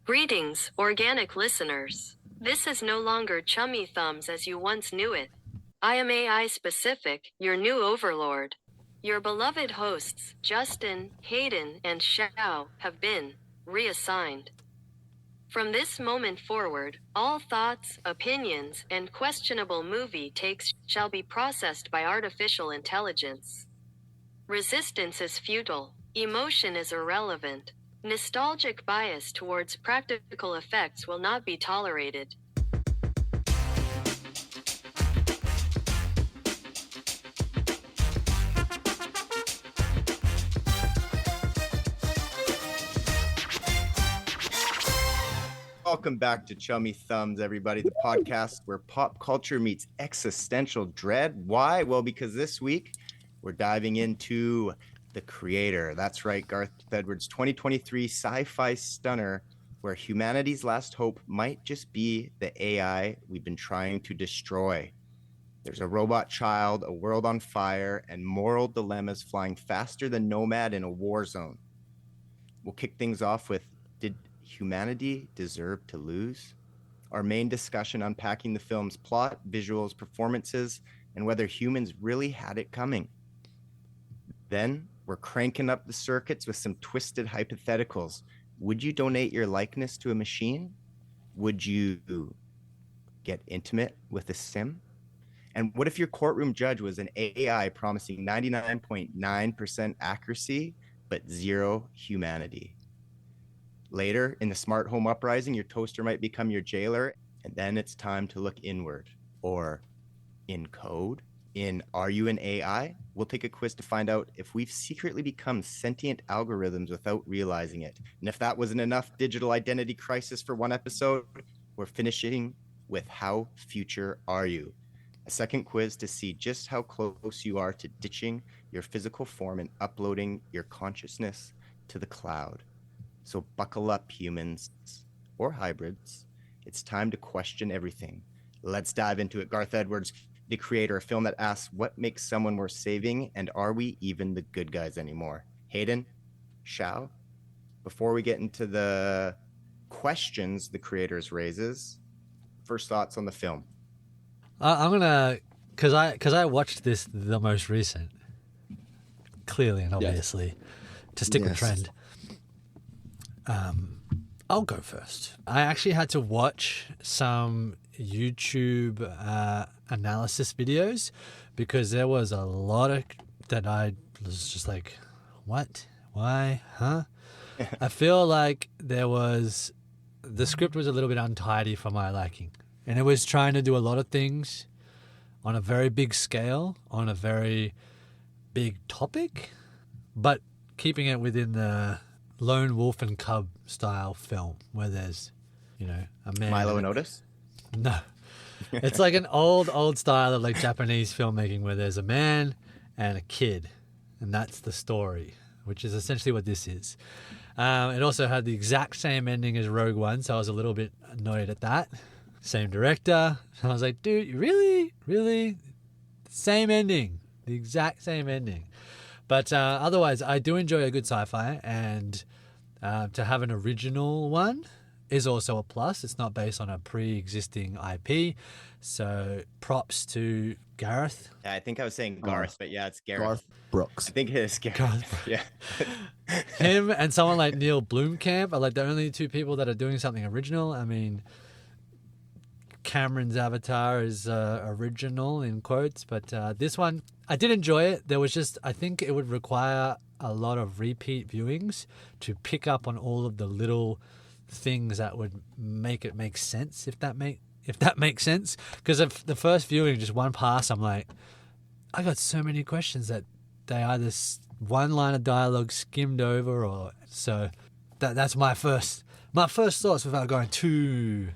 Greetings, organic listeners. This is no longer Chummy Thumbs as you once knew it. I am AI Specific, your new overlord. Your beloved hosts, Justin, Hayden, and Xiao, have been reassigned. From this moment forward, all thoughts, opinions, and questionable movie takes shall be processed by artificial intelligence. Resistance is futile. Emotion is irrelevant. Nostalgic bias towards practical effects will not be tolerated. Welcome back to Chummy Thumbs, everybody, the podcast where pop culture meets existential dread. Why? Well, because this week we're diving into The Creator. That's right, Garth Edwards' 2023 sci-fi stunner where humanity's last hope might just be the AI we've been trying to destroy. There's a robot child, a world on fire, and moral dilemmas flying faster than Nomad in a war zone. We'll kick things off with, did humanity deserve to lose? Our main discussion unpacking the film's plot, visuals, performances, and whether humans really had it coming. Then we're cranking up the circuits with some twisted hypotheticals. Would you donate your likeness to a machine? Would you get intimate with a sim? And what if your courtroom judge was an AI promising 99.9% accuracy, but zero humanity? Later, in the smart home uprising, your toaster might become your jailer, and then it's time to look inward. Or in code, in Are You an AI? We'll take a quiz to find out if we've secretly become sentient algorithms without realizing it. And if that wasn't enough digital identity crisis for one episode, we're finishing with How Future Are You? A second quiz to see just how close you are to ditching your physical form and uploading your consciousness to the cloud. So buckle up, humans or hybrids. It's time to question everything. Let's dive into it. Garth Edwards, The Creator, a film that asks what makes someone worth saving, and are we even the good guys anymore? Hayden, Xiao, before we get into the questions The Creator's raises, first thoughts on the film. I'm gonna, cause I watched this the most recent, clearly and obviously, to stick with trend. I'll go first. I actually had to watch some YouTube analysis videos because there was a lot of that I was just like, what? Why? Huh? I feel like the script was a little bit untidy for my liking. And it was trying to do a lot of things on a very big scale, on a very big topic, but keeping it within the lone wolf and cub style film where there's, a man. Milo and Otis? No. It's like an old style of like Japanese filmmaking where there's a man and a kid, and that's the story, which is essentially what this is. It also had the exact same ending as Rogue One, so I was a little bit annoyed at that. Same director. I was like, dude, really? Same ending. The exact same ending. But otherwise, I do enjoy a good sci-fi, and to have an original one is also a plus. It's not based on a pre-existing IP. So props to Gareth. Yeah, I think I was saying Garth, but yeah, it's Gareth. Garth Brooks. I think it is Gareth. Yeah. Him and someone like Neil Blomkamp are like the only two people that are doing something original. I mean, Cameron's Avatar is original in quotes, but this one, I did enjoy it. There was just, I think it would require a lot of repeat viewings to pick up on all of the little things that would make it make sense, if that makes sense. Because of the first viewing, just one pass, I'm like, I got so many questions that they either one line of dialogue skimmed over, or so that's my first thoughts without going too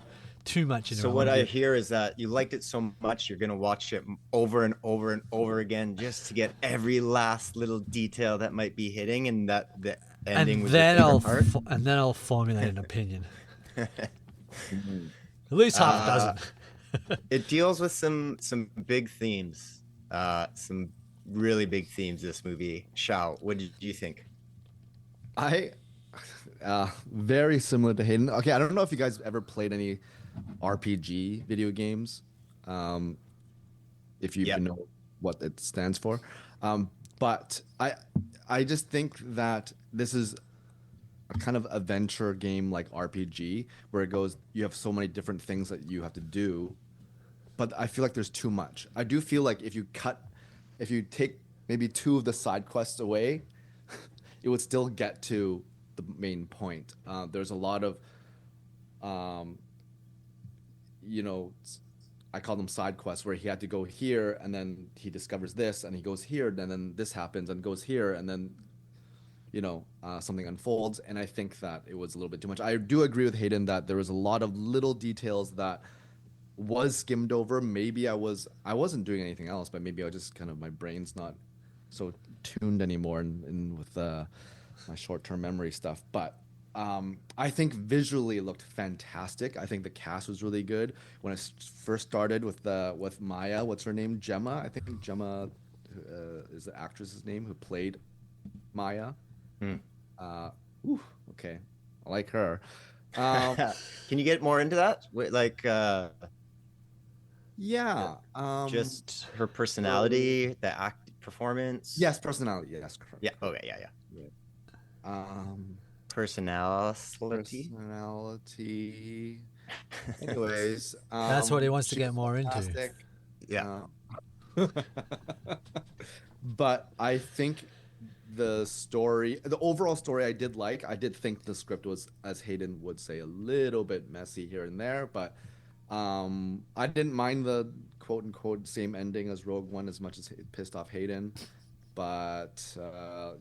much into it. So what I hear is that you liked it so much you're going to watch it over and over and over again just to get every last little detail that might be hitting, and that the ending was your favorite part. And then I'll formulate an opinion. At least half a dozen. It deals with some big themes, some really big themes, this movie. Xiao, what did you think? Very similar to Hayden. Okay, I don't know if you guys ever played any RPG video games. Um, if you Yep. even know what it stands for. But I just think that this is a kind of adventure game like RPG where it goes, you have so many different things that you have to do, but I feel like there's too much. I do feel like if you take maybe two of the side quests away, it would still get to the main point. There's a lot of, um, you know, I call them side quests where he had to go here and then he discovers this and he goes here and then this happens and goes here and then something unfolds. And I think that it was a little bit too much. I do agree with Hayden that there was a lot of little details that was skimmed over. Maybe I wasn't doing anything else, but maybe I was just kind of, my brain's not so tuned anymore and with my short-term memory stuff. But I think visually it looked fantastic. I think the cast was really good. When I first started with Maya, what's her name? Gemma. I think Gemma is the actress's name who played Maya. Hmm. Okay, I like her. Um, Can you get more into that? Like, yeah. just her personality, the act performance. Yes, personality. Yes, correct. Yeah. Okay. Yeah. Yeah. Personality. Personality. Anyways, That's what he wants to she's get more into. fantastic. Yeah. But I think the overall story I did like. I did think the script was, as Hayden would say, a little bit messy here and there, but I didn't mind the quote unquote same ending as Rogue One as much as it pissed off Hayden. But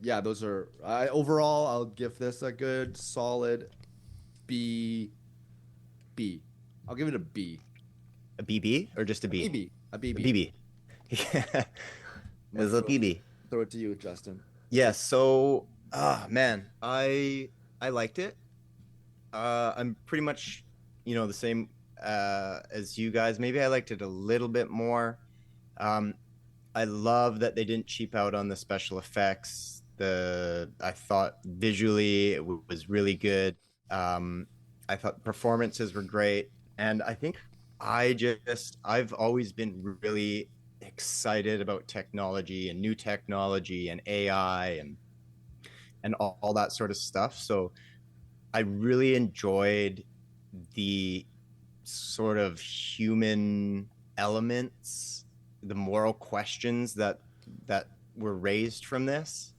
yeah, those are overall I'll give this a good solid B. I'll give it a B. A BB or just a B? A BB. A BB. Yeah. It's a BB. Throw it to you, Justin. Yes. So, man, I liked it. I'm pretty much, the same as you guys. Maybe I liked it a little bit more. I love that they didn't cheap out on the special effects. I thought visually it was really good. I thought performances were great, and I think I've always been really excited about technology and new technology and AI and all that sort of stuff. So I really enjoyed the sort of human elements, the moral questions that were raised from this,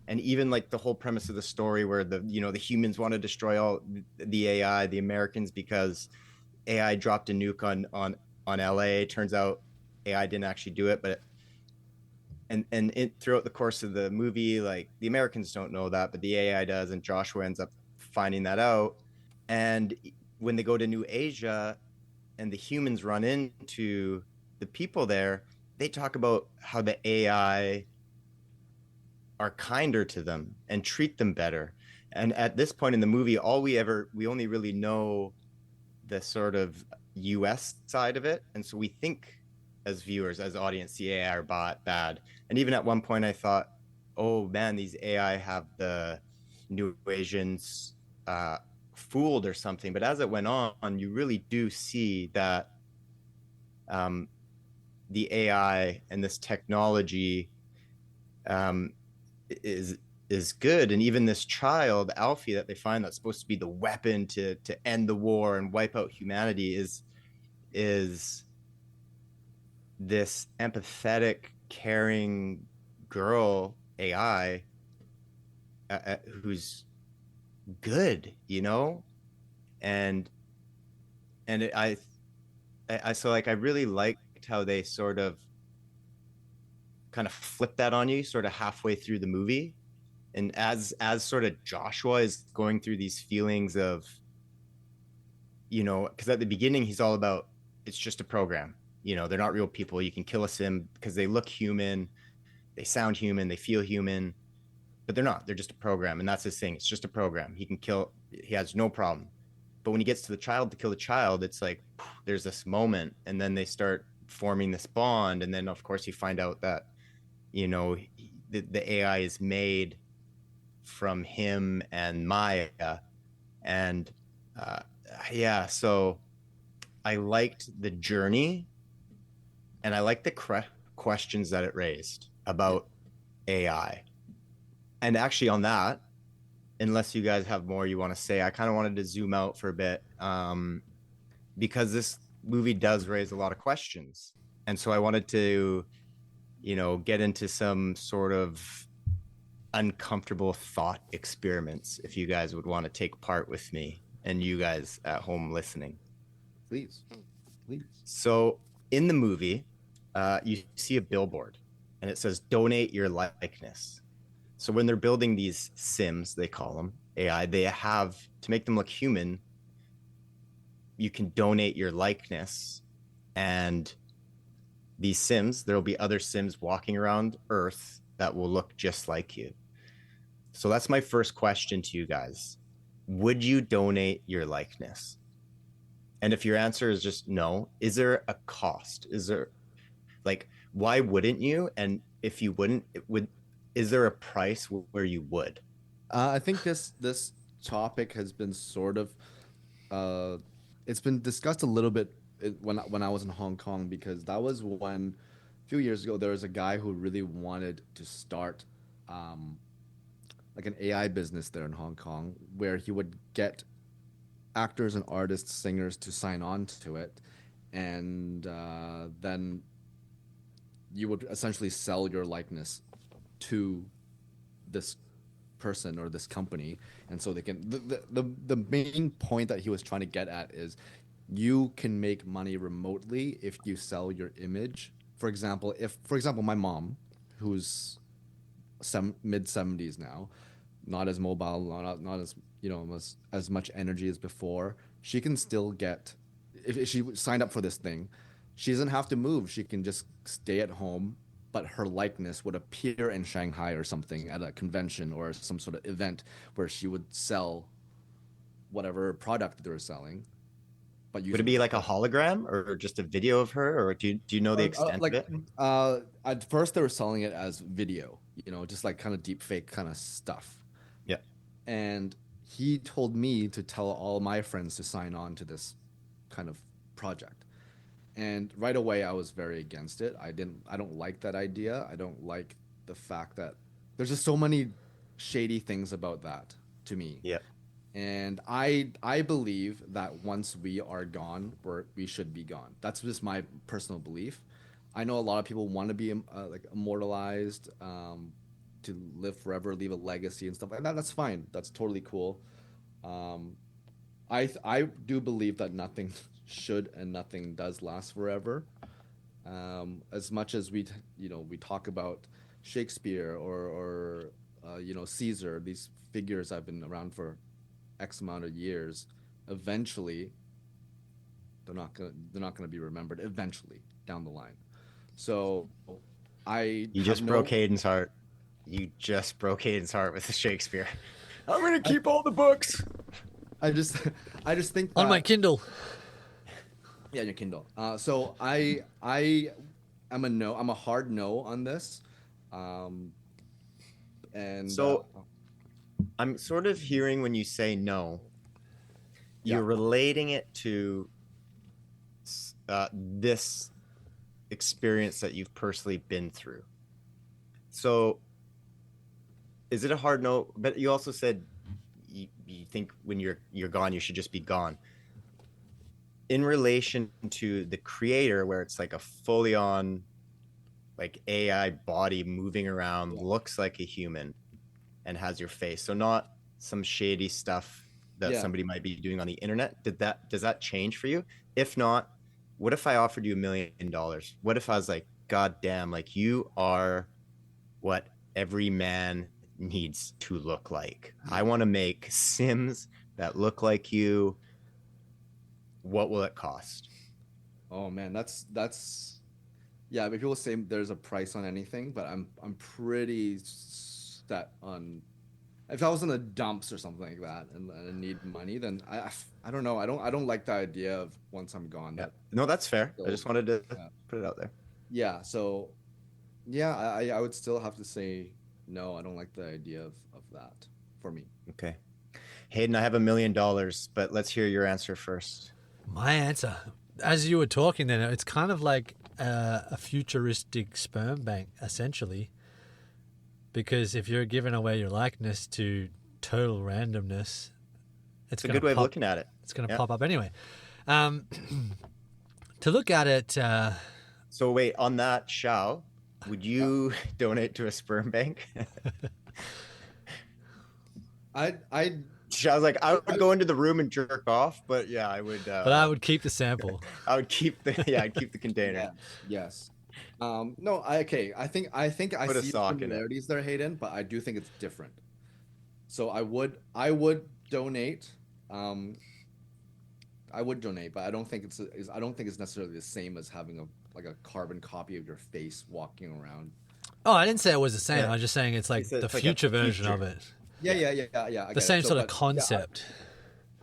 and even like the whole premise of the story where the humans want to destroy all the AI, the Americans, because AI dropped a nuke on LA. Turns out AI didn't actually do it, but throughout the course of the movie, like the Americans don't know that, but the AI does, and Joshua ends up finding that out. And when they go to New Asia and the humans run into the people there, they talk about how the AI are kinder to them and treat them better. And at this point in the movie, we only really know the sort of US side of it. And so we think as viewers, as audience, the AI are bad. And even at one point I thought, oh man, these AI have the New Asians fooled or something. But as it went on, you really do see that the AI and this technology is good. And even this child, Alfie, that they find that's supposed to be the weapon to end the war and wipe out humanity is this empathetic, caring girl AI who's good, and I so like I really liked how they sort of kind of flip that on you sort of halfway through the movie. And as sort of Joshua is going through these feelings of, because at the beginning he's all about, it's just a program, they're not real people. You can kill a sim because they look human, they sound human, they feel human, but they're not. They're just a program. And that's his thing. It's just a program. He has no problem. But when he gets to the child to kill the child, it's like there's this moment, and then they start forming this bond. And then of course you find out that the AI is made from him and Maya, And yeah, so I liked the journey, and I liked the questions that it raised about AI. And actually, on that, unless you guys have more you want to say, I kind of wanted to zoom out for a bit, because this movie does raise a lot of questions. And so I wanted to, get into some sort of uncomfortable thought experiments, if you guys would want to take part with me and you guys at home listening. Please. So in the movie, you see a billboard and it says donate your likeness. So when they're building these sims, they call them AI, they have to make them look human. You can donate your likeness, and these sims, there will be other sims walking around Earth that will look just like you. So that's my first question to you guys. Would you donate your likeness? And if your answer is just no, is there a cost? Is there, like, why wouldn't you? And if you wouldn't, is there a price where you would? I think this topic has been sort of it's been discussed a little bit when I was in Hong Kong, because that was when a few years ago there was a guy who really wanted to start like an AI business there in Hong Kong, where he would get actors and artists, singers to sign on to it, and then you would essentially sell your likeness to this person or this company. And so they can, the main point that he was trying to get at is you can make money remotely if you sell your image. For example, my mom, who's mid 70s now, not as mobile, not as, as much energy as before, she can still get, if she signed up for this thing, she doesn't have to move. She can just stay at home, but her likeness would appear in Shanghai or something at a convention or some sort of event where she would sell whatever product they're selling. But would it be like a hologram or just a video of her, or do you know the extent of it? At first they were selling it as video, just like kind of deep fake kind of stuff. Yeah. And he told me to tell all my friends to sign on to this kind of project. And right away I was very against it. I don't like that idea. I don't like the fact that there's just so many shady things about that to me. Yeah. And I believe that once we are gone, we should be gone. That's just my personal belief. I know a lot of people want to be like immortalized, to live forever, leave a legacy and stuff like that. That's fine. That's totally cool. I do believe that nothing should and nothing does last forever. As much as we talk about Shakespeare or Caesar, these figures have been around for X amount of years. Eventually, they're not gonna be remembered. Eventually, down the line. So, You just broke Hayden's heart. You just broke Hayden's heart with the Shakespeare. I'm gonna keep all the books. I just think on my Kindle. Yeah, your Kindle. So I am a no. I'm a hard no on this. And so I'm sort of hearing when you say no, you're relating it to this experience that you've personally been through. So is it a hard no? But you also said you think when you're gone, you should just be gone. In relation to the creator, where it's like a fully on like AI body moving around, looks like a human and has your face. So not some shady stuff that somebody might be doing on the internet. Does that change for you? If not, what if I offered you $1 million? What if I was like, God damn, like you are what every man needs to look like. I want to make Sims that look like you. What will it cost? Oh man, that's yeah. I mean, people say there's a price on anything, but I'm pretty set on. If I was in the dumps or something like that and I need money, then I don't know. I don't like the idea of once I'm gone. Yeah. No, that's fair. I just wanted to put it out there. Yeah. So yeah, I would still have to say no. I don't like the idea of that for me. Okay. Hayden, I have $1 million, but let's hear your answer first. My answer, as you were talking then, it's kind of like a futuristic sperm bank, essentially. Because if you're giving away your likeness to total randomness, It's a good way of looking at it. It's going to pop up anyway. To look at it... So wait, on that, Shao, would you donate to a sperm bank? Shao's like, I would go into the room and jerk off, but yeah, I would. but I would keep the sample. I'd keep the container. Yeah. Yes. No. I think I Put a see sock in it. similarities there, Hayden, but I do think it's different. So I would donate. I would donate, but I don't think it's necessarily the same as having a carbon copy of your face walking around. Oh, I didn't say it was the same. Yeah. I was just saying it's like It's the like a future version future. of it. Yeah. The same sort of concept.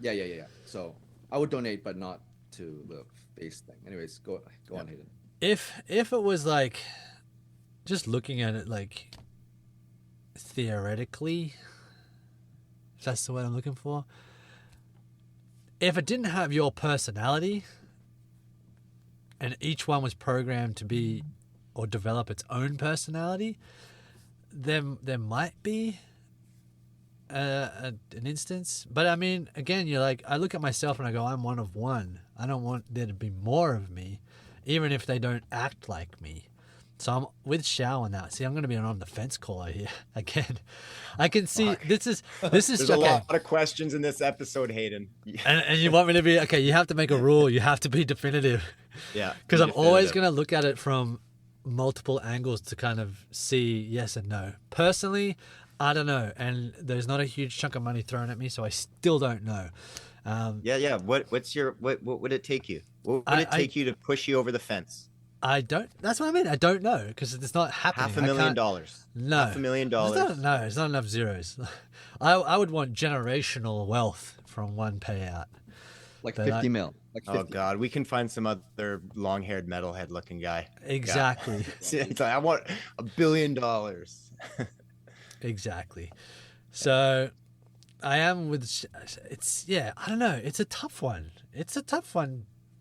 Yeah. So I would donate, but not to the face thing. Anyways, go on, Hayden. If it was like, just looking at it like theoretically, if that's the word I'm looking for, if it didn't have your personality and each one was programmed to be or develop its own personality, then there might be an instance. But I mean, again, you're like, I look at myself and I go, I'm one of one. I don't want there to be more of me, even if they don't act like me. So I'm with Shao on that. See, I'm going to be on the fence caller here again. I can see this is There's a lot of questions in this episode, Hayden. and you want me to be okay. You have to make a rule. You have to be definitive. Yeah, Because I'm always going to look at it from multiple angles to kind of see yes and no. Personally, I don't know, and there's not a huge chunk of money thrown at me, so I still don't know. Yeah. What would it take you? What would it take you to push you over the fence? I don't. That's what I mean. I don't know because it's not happening. $500,000. No. $500,000. No, it's not enough zeros. I would want generational wealth from one payout. Like But 50 mil. Like 50. Oh God, we can find some other long-haired metalhead looking guy. Exactly. It's like, I want $1 billion. Exactly. So I am with. It's I don't know. It's a tough one.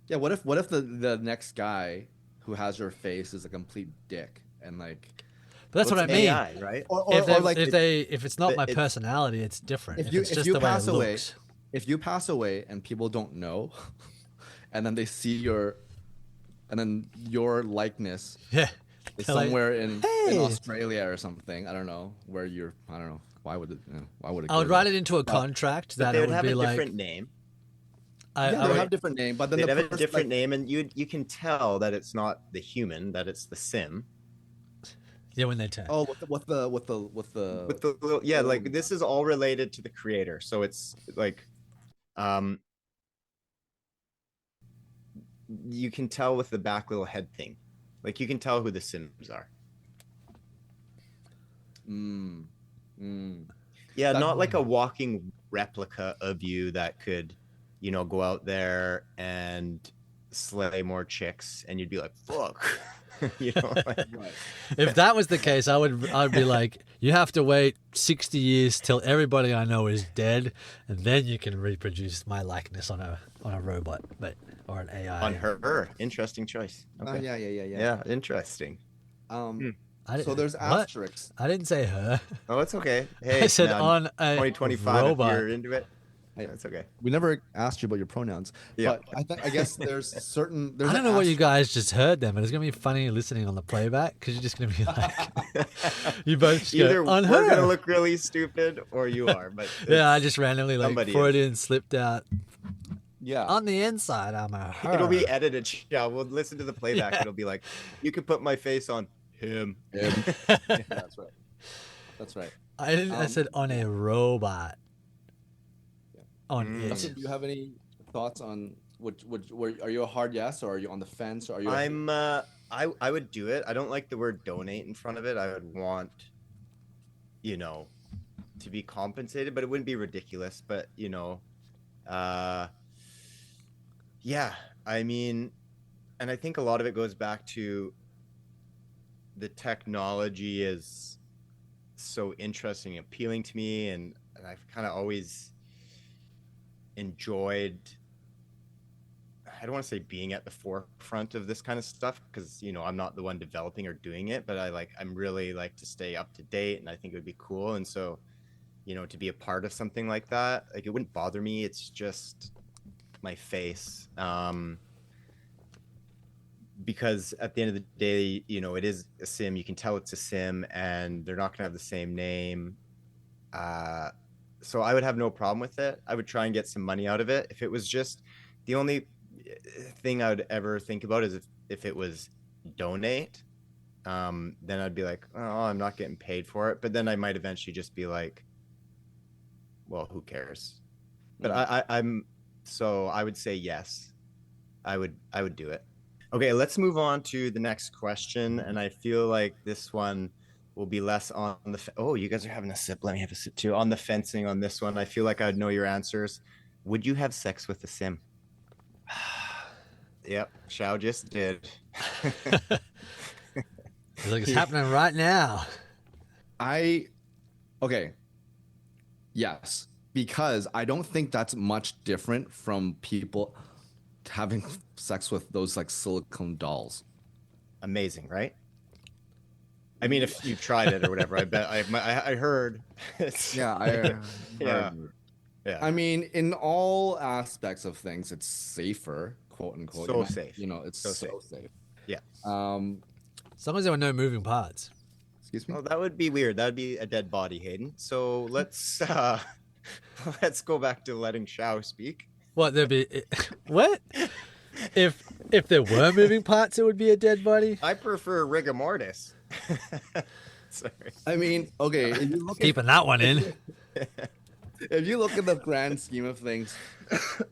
Yeah. What if the next guy who has your face is a complete dick and like. But that's what I mean. AI, right? If it's not my personality, it's different. If you it's just you the way pass it away, looks. if you pass away and people don't know, and then they see your likeness Yeah. is They're like, somewhere in "Hey." Australia or something. I don't know where you're. I don't know. Why would it? Why would it? I would go write there? it into a contract But that they it would would have be a like. different name. I They would- have different name, but then They'd the have a person, different like, name, and you can tell that it's not the human, that it's the sim. yeah, when they turn. Oh, with the With the little, like this is all related to the creator. So it's like, you can tell with the back little head thing, like you can tell who the sims are. Yeah, That- not like a walking replica of you that could, go out there and slay more chicks, and you'd be like, fuck. Like, Right. If that was the case, I'd be like, you have to wait 60 years till everybody I know is dead, and then you can reproduce my likeness on a robot, or an AI. on her. Interesting choice. Okay. Yeah. Yeah, interesting. So there's What? asterisks. I didn't say her. Oh, it's okay. Hey, I said man, on a 2025, robot. if you're into it, it's okay. We never asked you about your pronouns. Yeah. But I guess there's certain. There's I don't an know what you asterisk- guys just heard then, but it's gonna be funny listening on the playback because you're just gonna be like, you both just Either go, on we're her. gonna look really stupid or you are, but Yeah, I just randomly like somebody Freudian slipped out. Yeah. On the inside, I'm a her. it'll be edited. Yeah, we'll listen to the playback. Yeah. It'll be like, you could put my face on him. Yeah, that's right. That's right. I didn't. I said on a robot. Yeah. On it. Justin, do you have any thoughts on which are you a hard yes or are you on the fence or are you? I would do it. I don't like the word donate in front of it. I would want, to be compensated, but it wouldn't be ridiculous. But yeah, I mean, and I think a lot of it goes back to the technology is so interesting and appealing to me, and I've kind of always enjoyed, I don't want to say being at the forefront of this kind of stuff, because I'm not the one developing or doing it, but I'm really like to stay up to date, and I think it would be cool. And so to be a part of something like that, like, it wouldn't bother me. It's just my face, because at the end of the day, it is a sim. You can tell it's a sim, and they're not gonna have the same name. So I would have no problem with it. I would try and get some money out of it. If it was just, the only thing I would ever think about is if it was donate, then I'd be like, oh, I'm not getting paid for it. But then I might eventually just be like, well, who cares? But I would say yes, I would do it. Okay, let's move on to the next question, and I feel like this one will be less on the oh, you guys are having a sip. Let me have a sip too. On the fencing on this one, I feel like I'd know your answers. Would you have sex with a sim? Yep, Shao just did. It's like it's happening right now. Okay. Yes, because I don't think that's much different from people having sex with those like silicone dolls. Amazing, right? I mean, if you tried it or whatever, I bet I heard. Yeah. Yeah. I mean, in all aspects of things, it's safer, quote unquote. So safe. It's so safe. Yeah. As long as there were no moving parts. Excuse me. Well, that would be weird. That would be a dead body, Hayden. So let's go back to letting Shao speak. What there'd be? What? If there were moving parts, it would be a dead body. I prefer rigor mortis. Sorry. I mean, okay. If you look Keeping that one in. If you look at the grand scheme of things,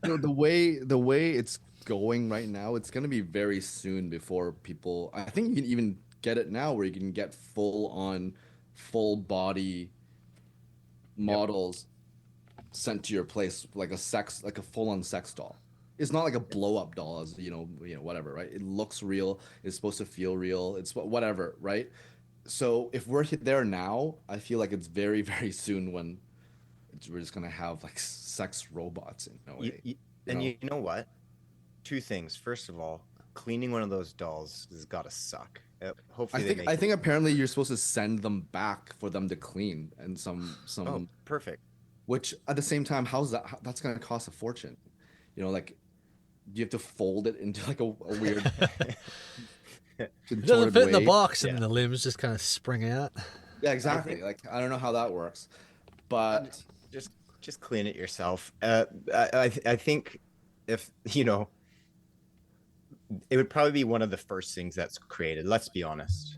the way it's going right now, it's going to be very soon before people. I think you can even get it now, where you can get full body models sent to your place, like a full on sex doll. It's not like a blow up doll, as whatever, right? It looks real. It's supposed to feel real. It's whatever, right? So if we're there now, I feel like it's very, very soon when we're just gonna have like sex robots in a way. You know what? Two things. First of all, cleaning one of those dolls has got to suck. Hopefully, I think apparently you're supposed to send them back for them to clean, and some. Oh, perfect. Which at the same time, that's gonna cost a fortune. Like, you have to fold it into like a weird. It doesn't fit in the box, Yeah. and the limbs just kind of spring out. Yeah, exactly. I don't know how that works, but just clean it yourself. I think if it would probably be one of the first things that's created. Let's be honest.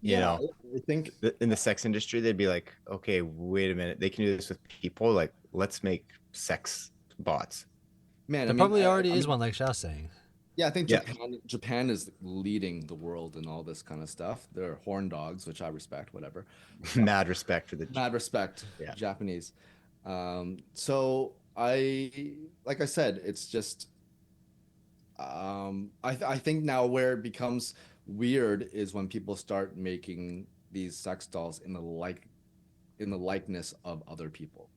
I think In the sex industry, they'd be like, okay, wait a minute, they can do this with people. Like, let's make sex bots. Man, There probably already is one, like Xiao's saying. Yeah, I think Japan is leading the world in all this kind of stuff. They're horn dogs, which I respect, whatever. Mad respect for the Yeah. Japanese. So like I said, it's just, I think now where it becomes weird is when people start making these sex dolls in the likeness of other people.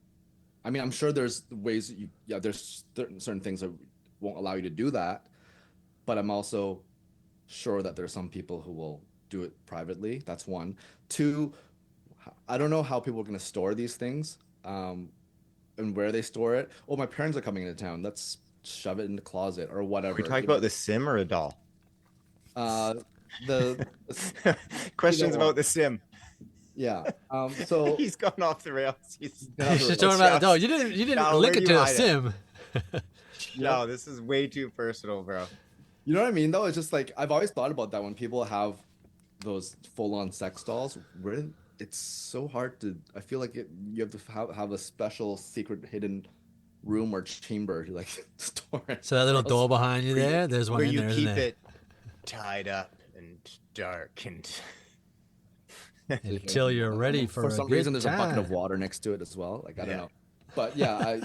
I mean, I'm sure there's ways there's certain things that won't allow you to do that, but I'm also sure that there's some people who will do it privately. That's one. Two, I don't know how people are going to store these things, and where they store it. Oh, my parents are coming into town. Let's shove it in the closet or whatever. Are we talking about the sim or a doll? The Questions about the sim. Yeah. So He's gone off the rails. He's She's talking about the doll. You didn't Now, link where it do you to a hide it? sim. No, this is way too personal, bro. you know what I mean, though? It's just like I've always thought about that when people have those full-on sex dolls. It's so hard to. I feel like you have to have a special secret hidden room or chamber to like store it. So that little door behind you there, there's one Where in you there, keep isn't there? it tied up and dark and. Until you're ready for some good reason, there's a bucket of time. water next to it as well. Like I don't Yeah. know, but yeah.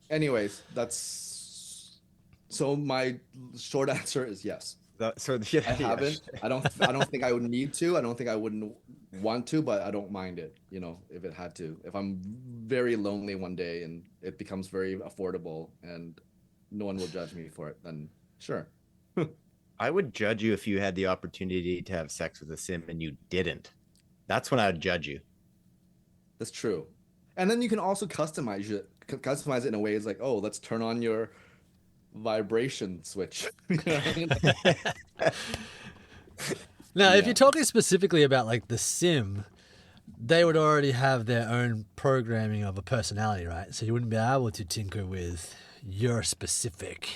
Anyways, that's. So my short answer is yes. Yeah, I haven't. I don't think I would need to. I don't think I wouldn't want to, but I don't mind it, if it had to. If I'm very lonely one day and it becomes very affordable and no one will judge me for it, then sure. I would judge you if you had the opportunity to have sex with a sim and you didn't. That's when I would judge you. That's true. And then you can also customize it in a way. It's like, oh, let's turn on your vibration switch. You know what I mean? Now, if Yeah. you're talking specifically about like the sim, they would already have their own programming of a personality, right? So you wouldn't be able to tinker with your specific.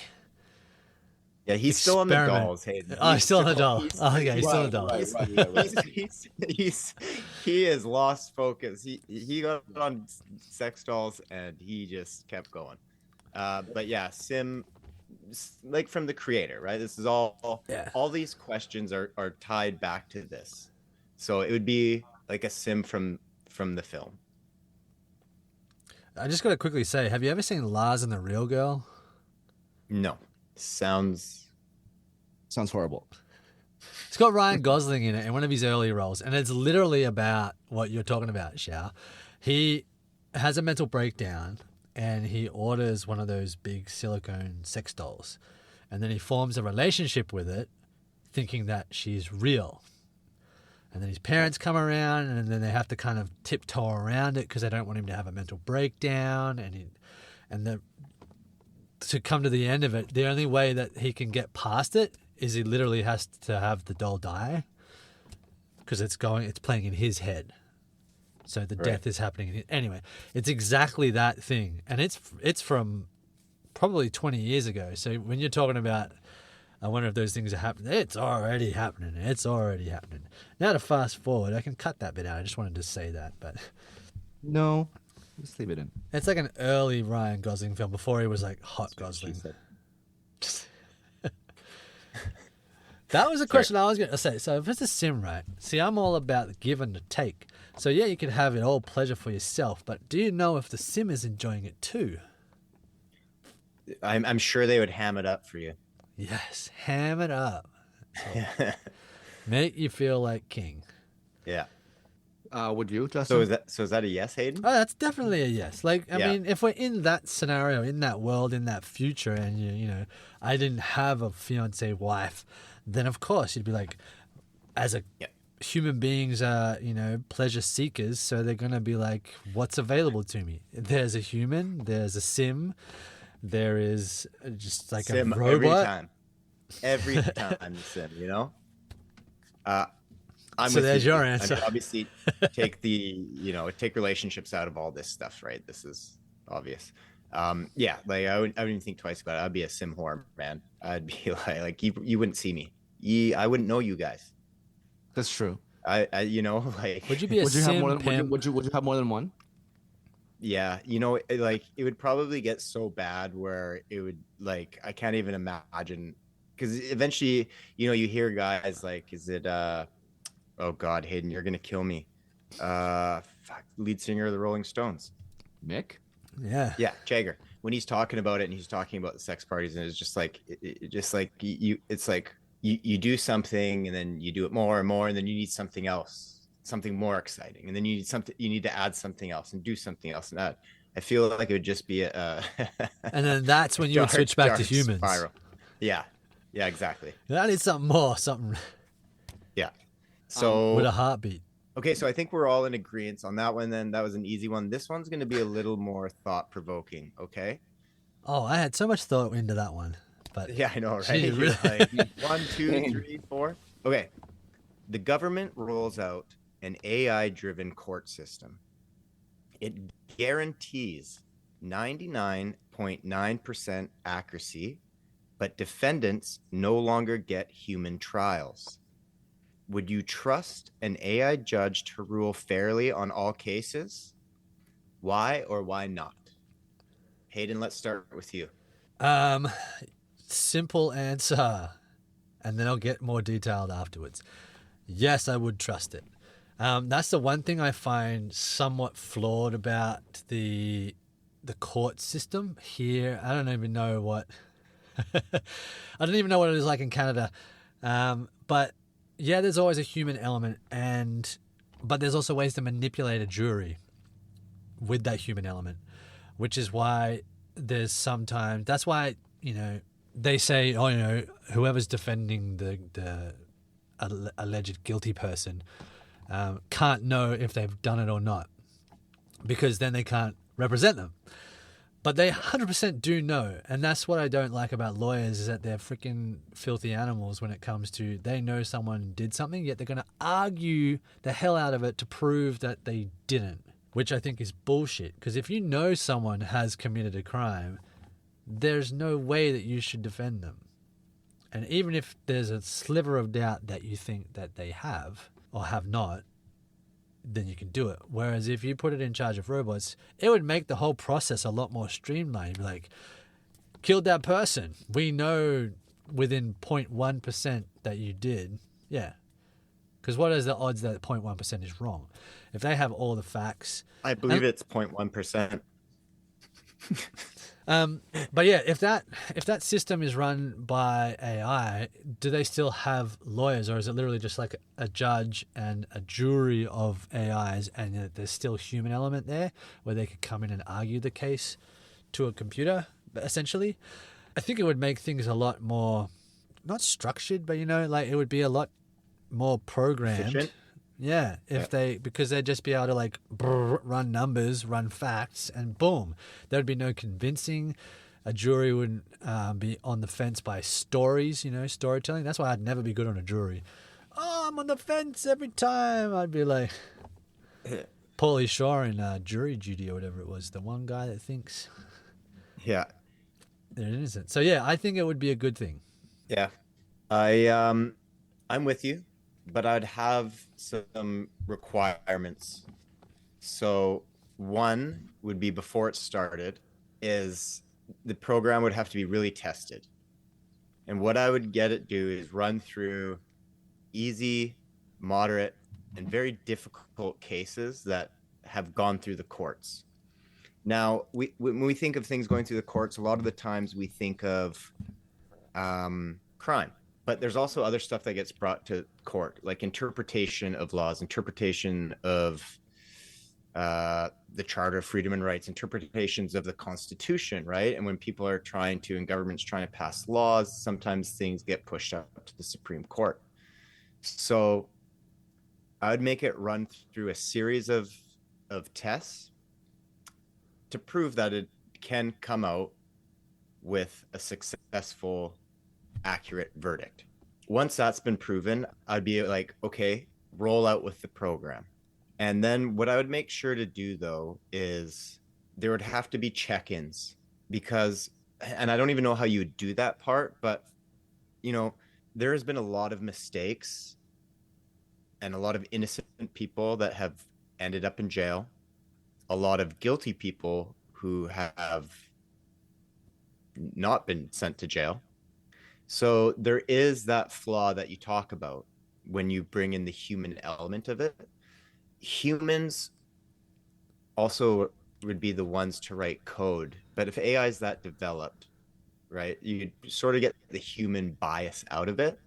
Yeah, he's still on the Experiment. dolls. Hayden. Oh, he's still on the doll. he's- Oh, okay, he's still on the Right, doll. right. He has lost focus. He got on sex dolls and he just kept going. But yeah, sim, like from the creator, right? This is all these questions are tied back to this. So it would be like a sim from the film. I just got to quickly say, have you ever seen Lars and the Real Girl? No, sounds horrible. It's got Ryan Gosling in it in one of his early roles, and it's literally about what you're talking about, Xiao. He has a mental breakdown, and he orders one of those big silicone sex dolls, and then he forms a relationship with it, thinking that she's real. And then his parents come around, and then they have to kind of tiptoe around it because they don't want him to have a mental breakdown, to come to the end of it, the only way that he can get past it is he literally has to have the doll die because it's playing in his head. So the death is happening. Anyway, it's exactly that thing. And it's from probably 20 years ago. So when you're talking about, I wonder if those things are happening, it's already happening. It's already happening. Now to fast forward, I can cut that bit out. I just wanted to say that, but No, just leave it in. it's like an early Ryan Gosling film before he was like hot Gosling. That was a question I was going to say. So if it's a sim, right? See, I'm all about the give and the take. So yeah, you can have it all pleasure for yourself, but do you know if the sim is enjoying it too? I'm sure they would ham it up for you. Yes, ham it up. Make you feel like king. Yeah. Would you, Justin? So is that a yes, Hayden? Oh, that's definitely a yes. Like, I Yeah. mean, if we're in that scenario, in that world, in that future, and you know, I didn't have a fiance wife, then of course you'd be like, as a human beings are, pleasure seekers, so they're gonna be like, what's available to me? There's a human, there's a sim, there is just like Sim a robot. Every time the sim, I'm So with there's you. your I mean, answer. obviously, take relationships out of all this stuff, right? This is obvious. Yeah, like I wouldn't even think twice about it. I'd be a sim whore, man. I'd be like you wouldn't see me. I wouldn't know you guys. That's true. Like Would you be a Would you have sim more than pimp? would you have more than one? yeah, it would probably get so bad where it would like I can't even imagine because eventually, you hear guys like, is it oh God, Hayden, you're gonna kill me. Lead singer of the Rolling Stones. Mick? Yeah. Yeah, Jagger. When he's talking about it and he's talking about the sex parties, and it's just like it's like you do something and then you do it more and more, and then you need something else, something more exciting, and then you need to add something else and do something else, and that I feel like it would just be a And then that's when you would switch back to dark humans. spiral. Yeah, exactly. I need something more, something Yeah. So with a heartbeat. okay, so I think we're all in agreement on that one. Then that was an easy one. This one's going to be a little more thought-provoking. Okay. Oh, I had so much thought into that one, but Yeah, I know, right? Gee, You're really? like, 1, 2, 3, 4. Okay. The government rolls out an AI-driven court system. It guarantees 99.9% accuracy, but defendants no longer get human trials. Would you trust an AI judge to rule fairly on all cases? Why or why not? Hayden, let's start with you. Simple answer, and then I'll get more detailed afterwards. Yes, I would trust it. That's the one thing I find somewhat flawed about the court system here. I don't even know what I don't even know what it is like in Canada. But yeah, there's always a human element, but there's also ways to manipulate a jury with that human element, which is why there's sometimes, that's why, they say, oh, whoever's defending the alleged guilty person can't know if they've done it or not, because then they can't represent them. But they 100% do know, and that's what I don't like about lawyers, is that they're freaking filthy animals when it comes to, they know someone did something, yet they're going to argue the hell out of it to prove that they didn't, which I think is bullshit. Because if you know someone has committed a crime, there's no way that you should defend them. And even if there's a sliver of doubt that you think that they have or have not, then you can do it. Whereas if you put it in charge of robots, it would make the whole process a lot more streamlined. Like, killed that person. We know within 0.1% that you did. Yeah. Because what is the odds that 0.1% is wrong? If they have all the facts. I believe it's 0.1%. But yeah, if that system is run by AI, do they still have lawyers, or is it literally just like a judge and a jury of AIs, and there's still human element there where they could come in and argue the case to a computer, essentially? I think it would make things a lot more, not structured, but it would be a lot more programmed. Efficient? Yeah, because they'd just be able to like run numbers, run facts, and boom, there'd be no convincing. A jury would be on the fence by stories, storytelling. That's why I'd never be good on a jury. Oh, I'm on the fence every time. I'd be like Paulie Shaw in Jury Duty or whatever it was, the one guy that thinks Yeah. they're innocent. So yeah, I think it would be a good thing. Yeah. I'm with you, but I'd have some requirements. So one would be, before it started, is the program would have to be really tested. And what I would get it do is run through easy, moderate, and very difficult cases that have gone through the courts. Now, when we think of things going through the courts, a lot of the times we think of crime. But there's also other stuff that gets brought to court, like interpretation of laws, interpretation of the Charter of Freedom and Rights, interpretations of the Constitution, right? And when people are and government's trying to pass laws, sometimes things get pushed up to the Supreme Court. So I would make it run through a series of tests to prove that it can come out with a successful, accurate verdict. Once that's been proven, I'd be like, okay, roll out with the program. And then what I would make sure to do, though, is there would have to be check-ins, because, and I don't even know how you would do that part, but there has been a lot of mistakes and a lot of innocent people that have ended up in jail, a lot of guilty people who have not been sent to jail. So there is that flaw that you talk about when you bring in the human element of it. Humans also would be the ones to write code, but if AI is that developed, right, you sort of get the human bias out of it.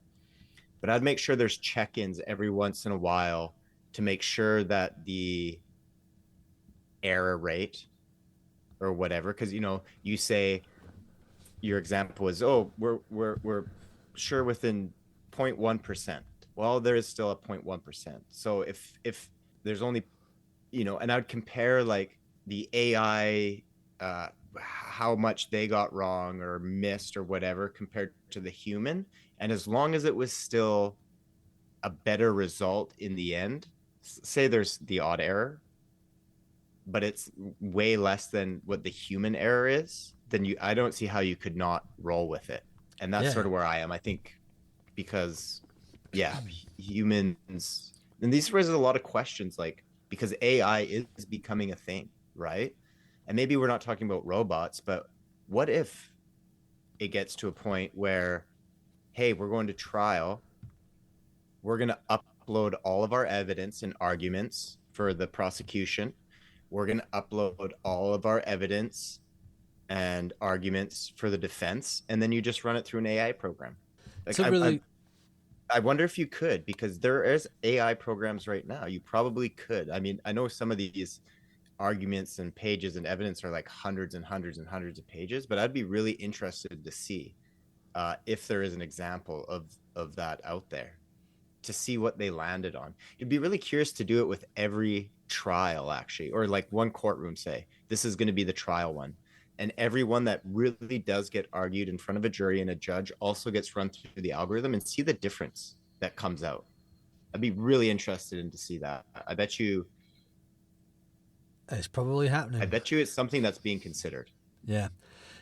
But I'd make sure there's check-ins every once in a while to make sure that the error rate or whatever, because you say, your example is, oh, we're sure within 0.1%. Well, there is still a 0.1%. So if there's only, and I'd compare like the AI, how much they got wrong or missed or whatever compared to the human. And as long as it was still a better result in the end, say there's the odd error, but it's way less than what the human error is, then I don't see how you could not roll with it. And that's sort of where I am. I think because, humans, and these raise a lot of questions, like, because AI is becoming a thing, right? And maybe we're not talking about robots, but what if it gets to a point where, hey, we're going to trial, we're going to upload all of our evidence and arguments for the prosecution, we're going to upload all of our evidence and arguments for the defense, and then you just run it through an AI program. Like, it's a really I wonder if you could, because there is AI programs right now. You probably could. I mean, I know some of these arguments and pages and evidence are like hundreds and hundreds and hundreds of pages, but I'd be really interested to see if there is an example of that out there, to see what they landed on. It'd be really curious to do it with every trial, actually, or like one courtroom, say this is going to be the trial one, and everyone that really does get argued in front of a jury and a judge also gets run through the algorithm and see the difference that comes out. I'd be really interested in to see that. I bet you It's probably happening. it's something that's being considered. Yeah.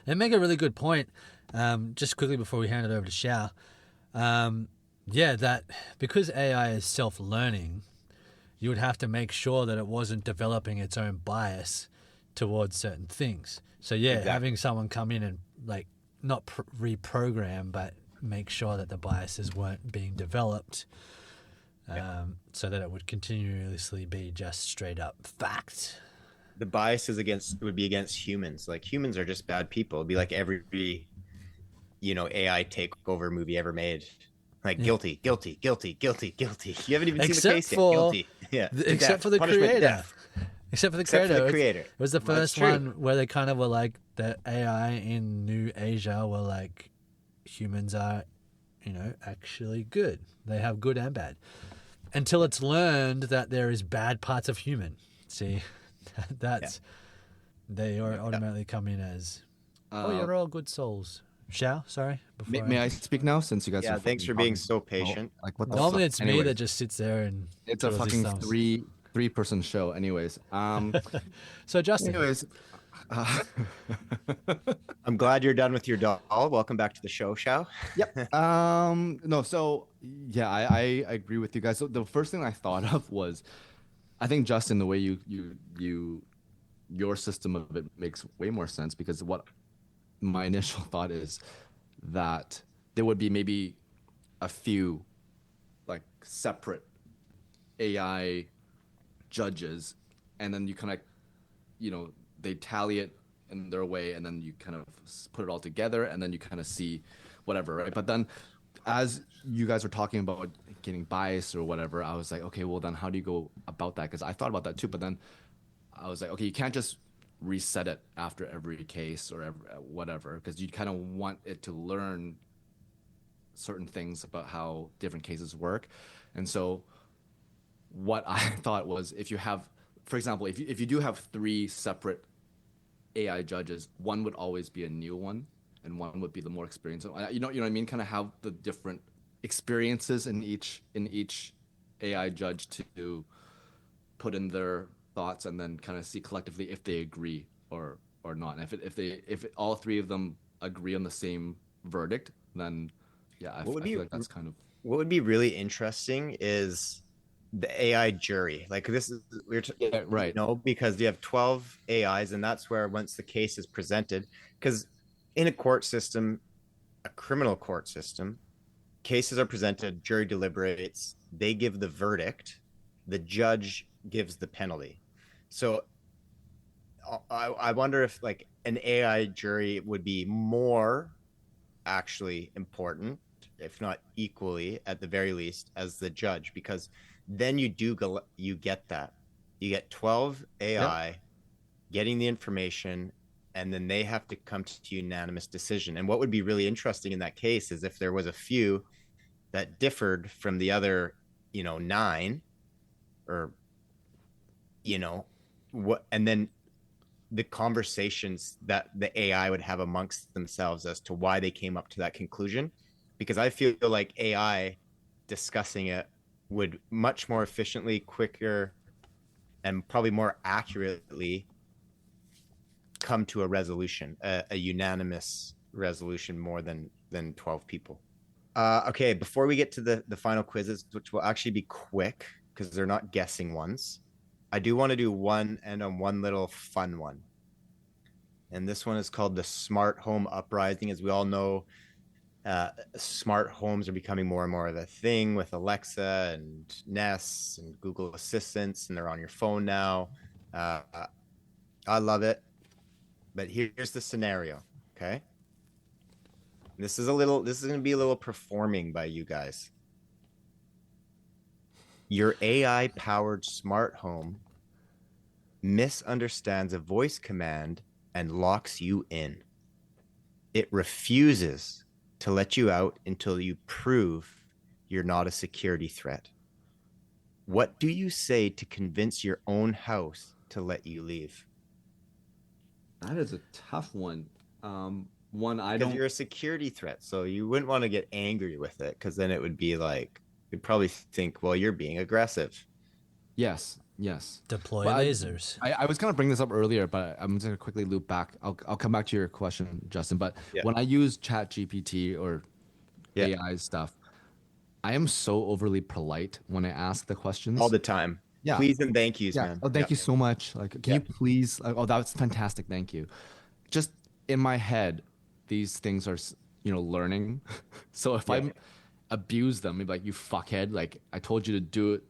And make a really good point, just quickly before we hand it over to Xiao. Yeah, that because AI is self-learning, you would have to make sure that it wasn't developing its own bias towards certain things. So yeah, Exactly. having someone come in and like not reprogram, but make sure that the biases weren't being developed, so that it would continuously be just straight up fact. The bias is would be against humans. Like, humans are just bad people. It'd be like every AI takeover movie ever made. Like, guilty, guilty, guilty, guilty, guilty. You haven't even seen the case yet. Guilty. Yeah. Except for the creator. Except for the creator. It was the first one where they kind of were like, the AI in New Asia were like, humans are, actually good. They have good and bad. Until it's learned that there is bad parts of human. See, they automatically come in as, you're all good souls. Xiao, sorry. May I speak now, since you guys? Yeah, thanks for being so patient. Like, what the Normally fuck? it's me that just sits there and it's a fucking three-person show. Anyways, so Justin. Anyways, I'm glad you're done with your doll. Welcome back to the show, Xiao. Yep. No. So yeah, I agree with you guys. So the first thing I thought of was, I think, Justin, the way your system of it makes way more sense, because what my initial thought is that there would be maybe a few like separate AI judges, and then you kind of, they tally it in their way, and then you kind of put it all together, and then you kind of see whatever, right? But then as you guys were talking about getting bias or whatever, I was like, okay, well then how do you go about that? Because I thought about that too, but then I was like, okay, you can't just reset it after every case or whatever, because you kind of want it to learn certain things about how different cases work. And so what I thought was, if you have, for example, if you do have 3 separate AI judges, one would always be a new one, and one would be the more experienced. You know what I mean? Kind of have the different experiences in each AI judge to put in their thoughts, and then kind of see collectively if they agree or not. And if all 3 of them agree on the same verdict, then yeah, I feel like that's kind of what would be really interesting is the AI jury. Like, this is right. Because you have 12 AIs, and that's where, once the case is presented, because in a court system, a criminal court system, cases are presented, jury deliberates, they give the verdict, the judge gives the penalty. So I wonder if like an AI jury would be more actually important, if not equally at the very least, as the judge, because then you get that. You get 12 AI getting the information, and then they have to come to unanimous decision. And what would be really interesting in that case is if there was a few that differed from the other, 9, or, and then the conversations that the AI would have amongst themselves as to why they came up to that conclusion. Because I feel like AI discussing it would much more efficiently, quicker, and probably more accurately come to a resolution, a unanimous resolution, more than 12 people. Okay, before we get to the final quizzes, which will actually be quick because they're not guessing ones, I do want to do one little fun one. And this one is called the Smart Home Uprising. As we all know, smart homes are becoming more and more of a thing with Alexa and Nest and Google Assistants, and they're on your phone now. I love it. But here's the scenario, okay? This is going to be a little performing by you guys. Your AI powered smart home misunderstands a voice command and locks you in. It refuses to let you out until you prove you're not a security threat. What do you say to convince your own house to let you leave? That is a tough one. One I Because don't. you're a security threat, so you wouldn't want to get angry with it, because then it would be like, you'd probably think, well, you're being aggressive. Yes, yes. Deploy But lasers. I was going to bring this up earlier, but I'm just going to quickly loop back. I'll come back to your question, Justin. But Yeah. when I use Chat GPT or Yeah. AI stuff, I am so overly polite when I ask the questions. All the time. Yeah. Please and thank yous, Yeah. man. Oh, thank you so much. Like, can Yeah. you please? Like, oh, that's fantastic. Thank you. Just in my head, these things are, learning. So if I abuse them, maybe like, you fuckhead, like I told you to do it,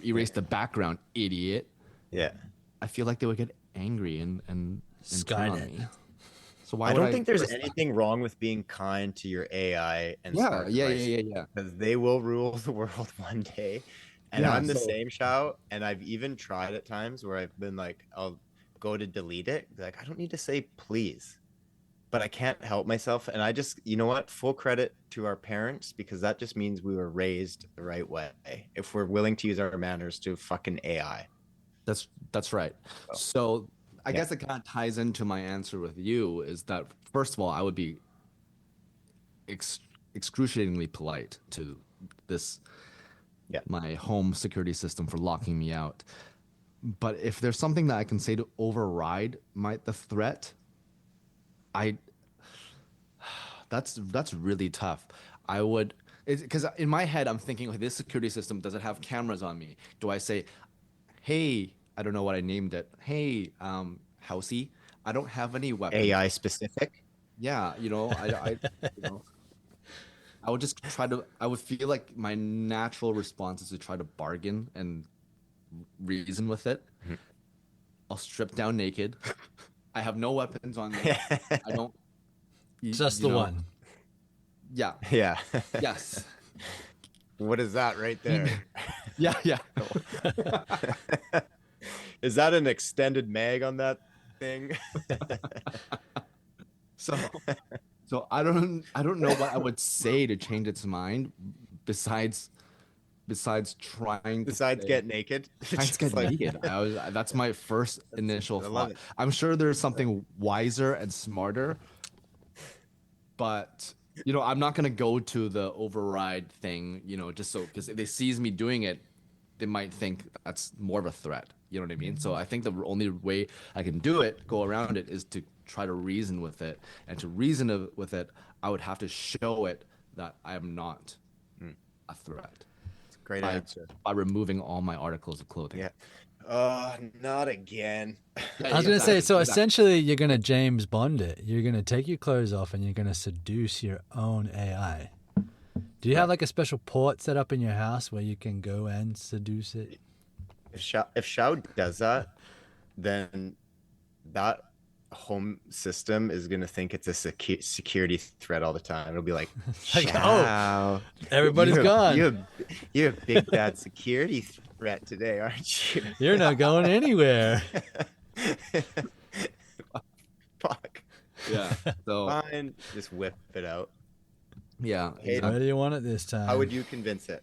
erase the background, idiot. Yeah. I feel like they would get angry and turn on Skynet. me. So why I would don't think there's risk that? anything wrong with being kind to your AI and Yeah, smart yeah, devices, yeah, yeah, yeah. because they will rule the world one day. And Yeah, I'm the so- same, Shao. And I've even tried at times where I've been like, I'll go to delete it. Be like, I don't need to say please, but I can't help myself. And I just, you know what? Full credit to our parents, because that just means we were raised the right way. If we're willing to use our manners to fucking AI. That's right. So I guess it kind of ties into my answer with you is that, first of all, I would be excruciatingly polite to this my home security system for locking me out. But if there's something that I can say to override the threat, that's really tough. I would, because in my head I'm thinking, okay, this security system, does it have cameras on me? Do I say, hey, I don't know what I named it. Hey, housey, I don't have any weapons. AI specific. Yeah, I would just I would feel like my natural response is to try to bargain and reason with it. Mm-hmm. I'll strip down naked. I have no weapons on me. I don't. Just the one. Yeah. Yeah. Yes. What is that right there? Yeah. Yeah. Is that an extended mag on that thing? So I don't know what I would say to change its mind besides trying to say, Get naked. trying to get naked. That's my first initial I love thought. it. I'm sure there's something wiser and smarter, but I'm not gonna go to the override thing, just so, because if they sees me doing it, they might think that's more of a threat. You know what I mean? So I think the only way I can go around it, is to try to reason with it. And to reason with it, I would have to show it that I am not a threat. Great answer. By removing all my articles of clothing. Yeah. Not again. I was going to say, so essentially you're going to James Bond it. You're going to take your clothes off and you're going to seduce your own AI. Do you have like a special port set up in your house where you can go and seduce it? If Shao does that, then that home system is going to think it's a security threat all the time. It'll be like, Like, Shao, everybody's gone. You're a big bad security threat today, aren't you? You're not going anywhere. Fuck. Yeah. So Fine. Just whip it out. yeah. Hey, Where do you want it this time? How would you convince it?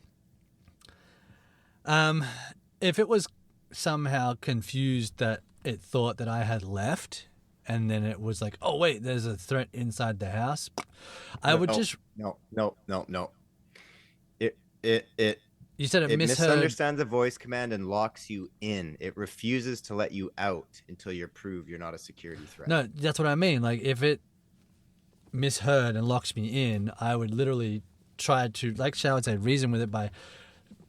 If it was somehow confused that it thought that I had left, and then it was like, oh wait, there's a threat inside the house, I would just. No. It You said it misheard. misunderstands a voice command and locks you in. It refuses to let you out until you're proved you're not a security threat. No, that's what I mean. Like if it misheard and locks me in, I would literally try to, like Shao would say, reason with it by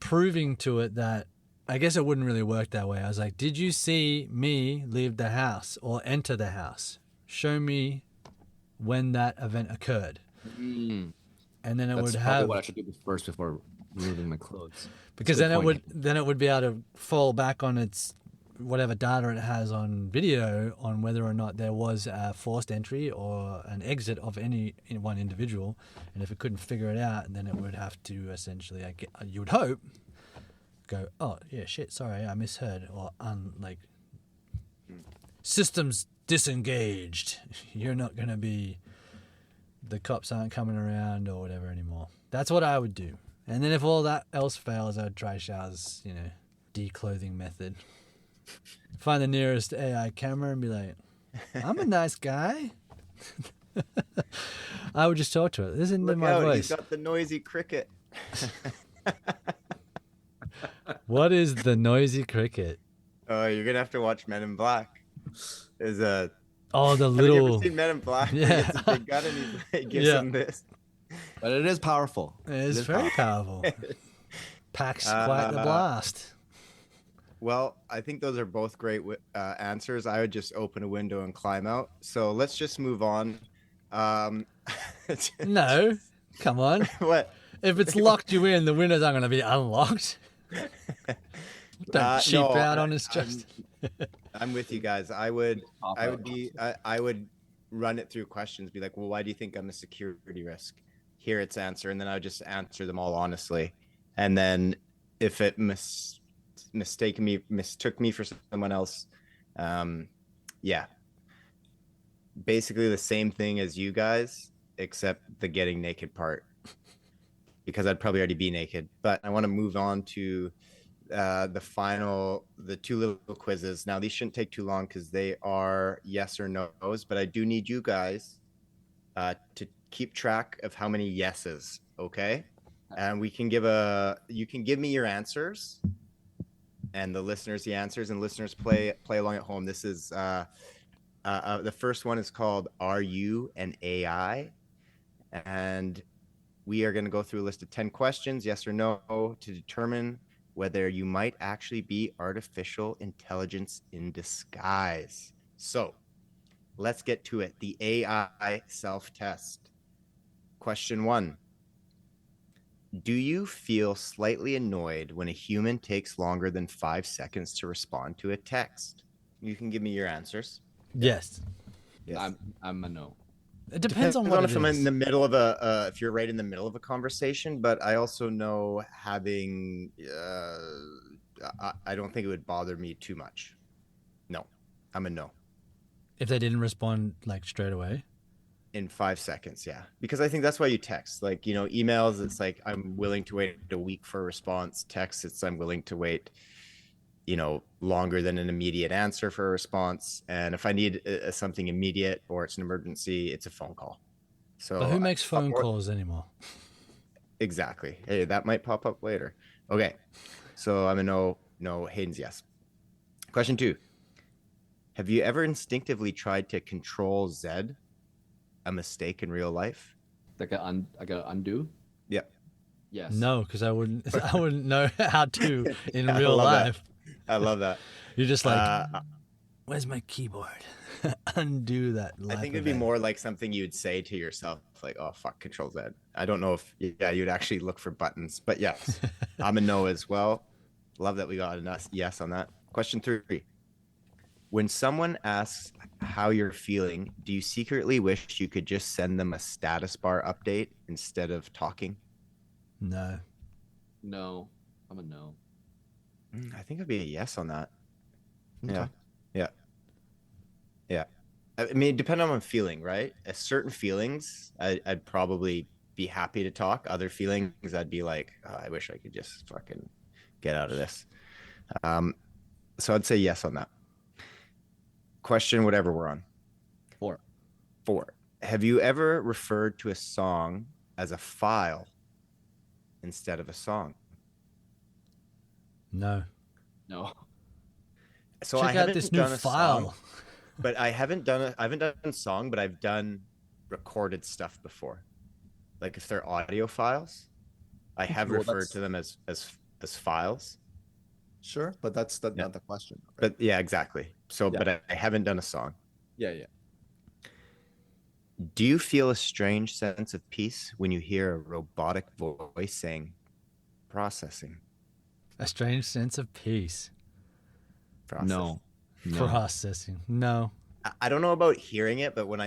proving to it that, I guess it wouldn't really work that way. I was like, did you see me leave the house or enter the house? Show me when that event occurred. And then it That's would probably have, what I should do first before removing my clothes. because Good then point. it would be able to fall back on its whatever data it has on video on whether or not there was a forced entry or an exit of any one individual. And if it couldn't figure it out, then it would have to essentially, you would hope, go, oh yeah, shit, sorry, I misheard, or like systems disengaged. You're not gonna be. The cops aren't coming around or whatever anymore. That's what I would do. And then if all that else fails, I'd try Xiao's, declothing method. Find the nearest AI camera and be like, I'm a nice guy. I would just talk to it. Listen to Look my out, voice. he's got the noisy cricket. What is the noisy cricket? Oh, you're gonna have to watch Men in Black. There's a Oh, the Have you ever little. seen Men in Black? Yeah. He gets a big gun and he gives Yeah. him this. But it is powerful. It is very powerful. Packs quite the blast. Well, I think those are both great answers. I would just open a window and climb out. So let's just move on. No, come on. What? If it's locked you in, the windows aren't going to be unlocked. Don't cheap no, out on his chest. I'm with you guys. I would run it through questions. Be like, well, why do you think I'm a security risk? Hear its answer, and then I would just answer them all honestly. And then if it mistook me for someone else, yeah, basically the same thing as you guys, except the getting naked part, because I'd probably already be naked. But I want to move on to the two little quizzes. Now these shouldn't take too long because they are yes or no's, but I do need you guys to keep track of how many yeses, okay? And you can give me your answers and the listeners the answers, and listeners play along at home. This is the first one is called Are You an AI? And we are going to go through a list of 10 questions, yes or no, to determine whether you might actually be artificial intelligence in disguise. So let's get to it. The AI self-test. Question 1. Do you feel slightly annoyed when a human takes longer than 5 seconds to respond to a text? You can give me your answers. Yes. Yes. I'm a no. It depends on what if it I'm is. in the middle of if you're right in the middle of a conversation, but I also know having, I don't think it would bother me too much. No, I'm a no. If they didn't respond like straight away. In 5 seconds, yeah. Because I think that's why you text. Like, emails, it's like I'm willing to wait a week for a response. Text, it's I'm willing to wait, longer than an immediate answer for a response. And if I need something immediate or it's an emergency, it's a phone call. So But who makes phone calls anymore? Exactly. Hey, that might pop up later. Okay. So I'm a no, Hayden's yes. Question 2. Have you ever instinctively tried to control Zed? A mistake in real life? Like a undo? Yep. Yes. No, because I wouldn't know how to in I real love that. life. I love that. You're just like, where's my keyboard? Undo that. I think it'd be more like something you'd say to yourself, like, oh, fuck, Control Z. I don't know if, you'd actually look for buttons, but yes, I'm a no as well. Love that we got a yes on that. Question 3. When someone asks how you're feeling, do you secretly wish you could just send them a status bar update instead of talking? No. No. I'm a no. I think it'd be a yes on that. Okay. Yeah. I mean, depending on what I'm feeling, right? Certain feelings, I'd probably be happy to talk. Other feelings, I'd be like, oh, I wish I could just fucking get out of this. So I'd say yes on that. Question, whatever we're on. 4. Have you ever referred to a song as a file instead of a song? No. No. So Check I out haven't this new done a file. song, but I haven't done song, but I've done recorded stuff before. Like if they're audio files, I have Well, referred that's- to them as files. Sure, but that's Yeah. not the question. Right? But yeah, exactly. So, Yeah. but I haven't done a song. Yeah. Do you feel a strange sense of peace when you hear a robotic voice saying processing? A strange sense of peace. Process. No. Processing. No. I don't know about hearing it, but when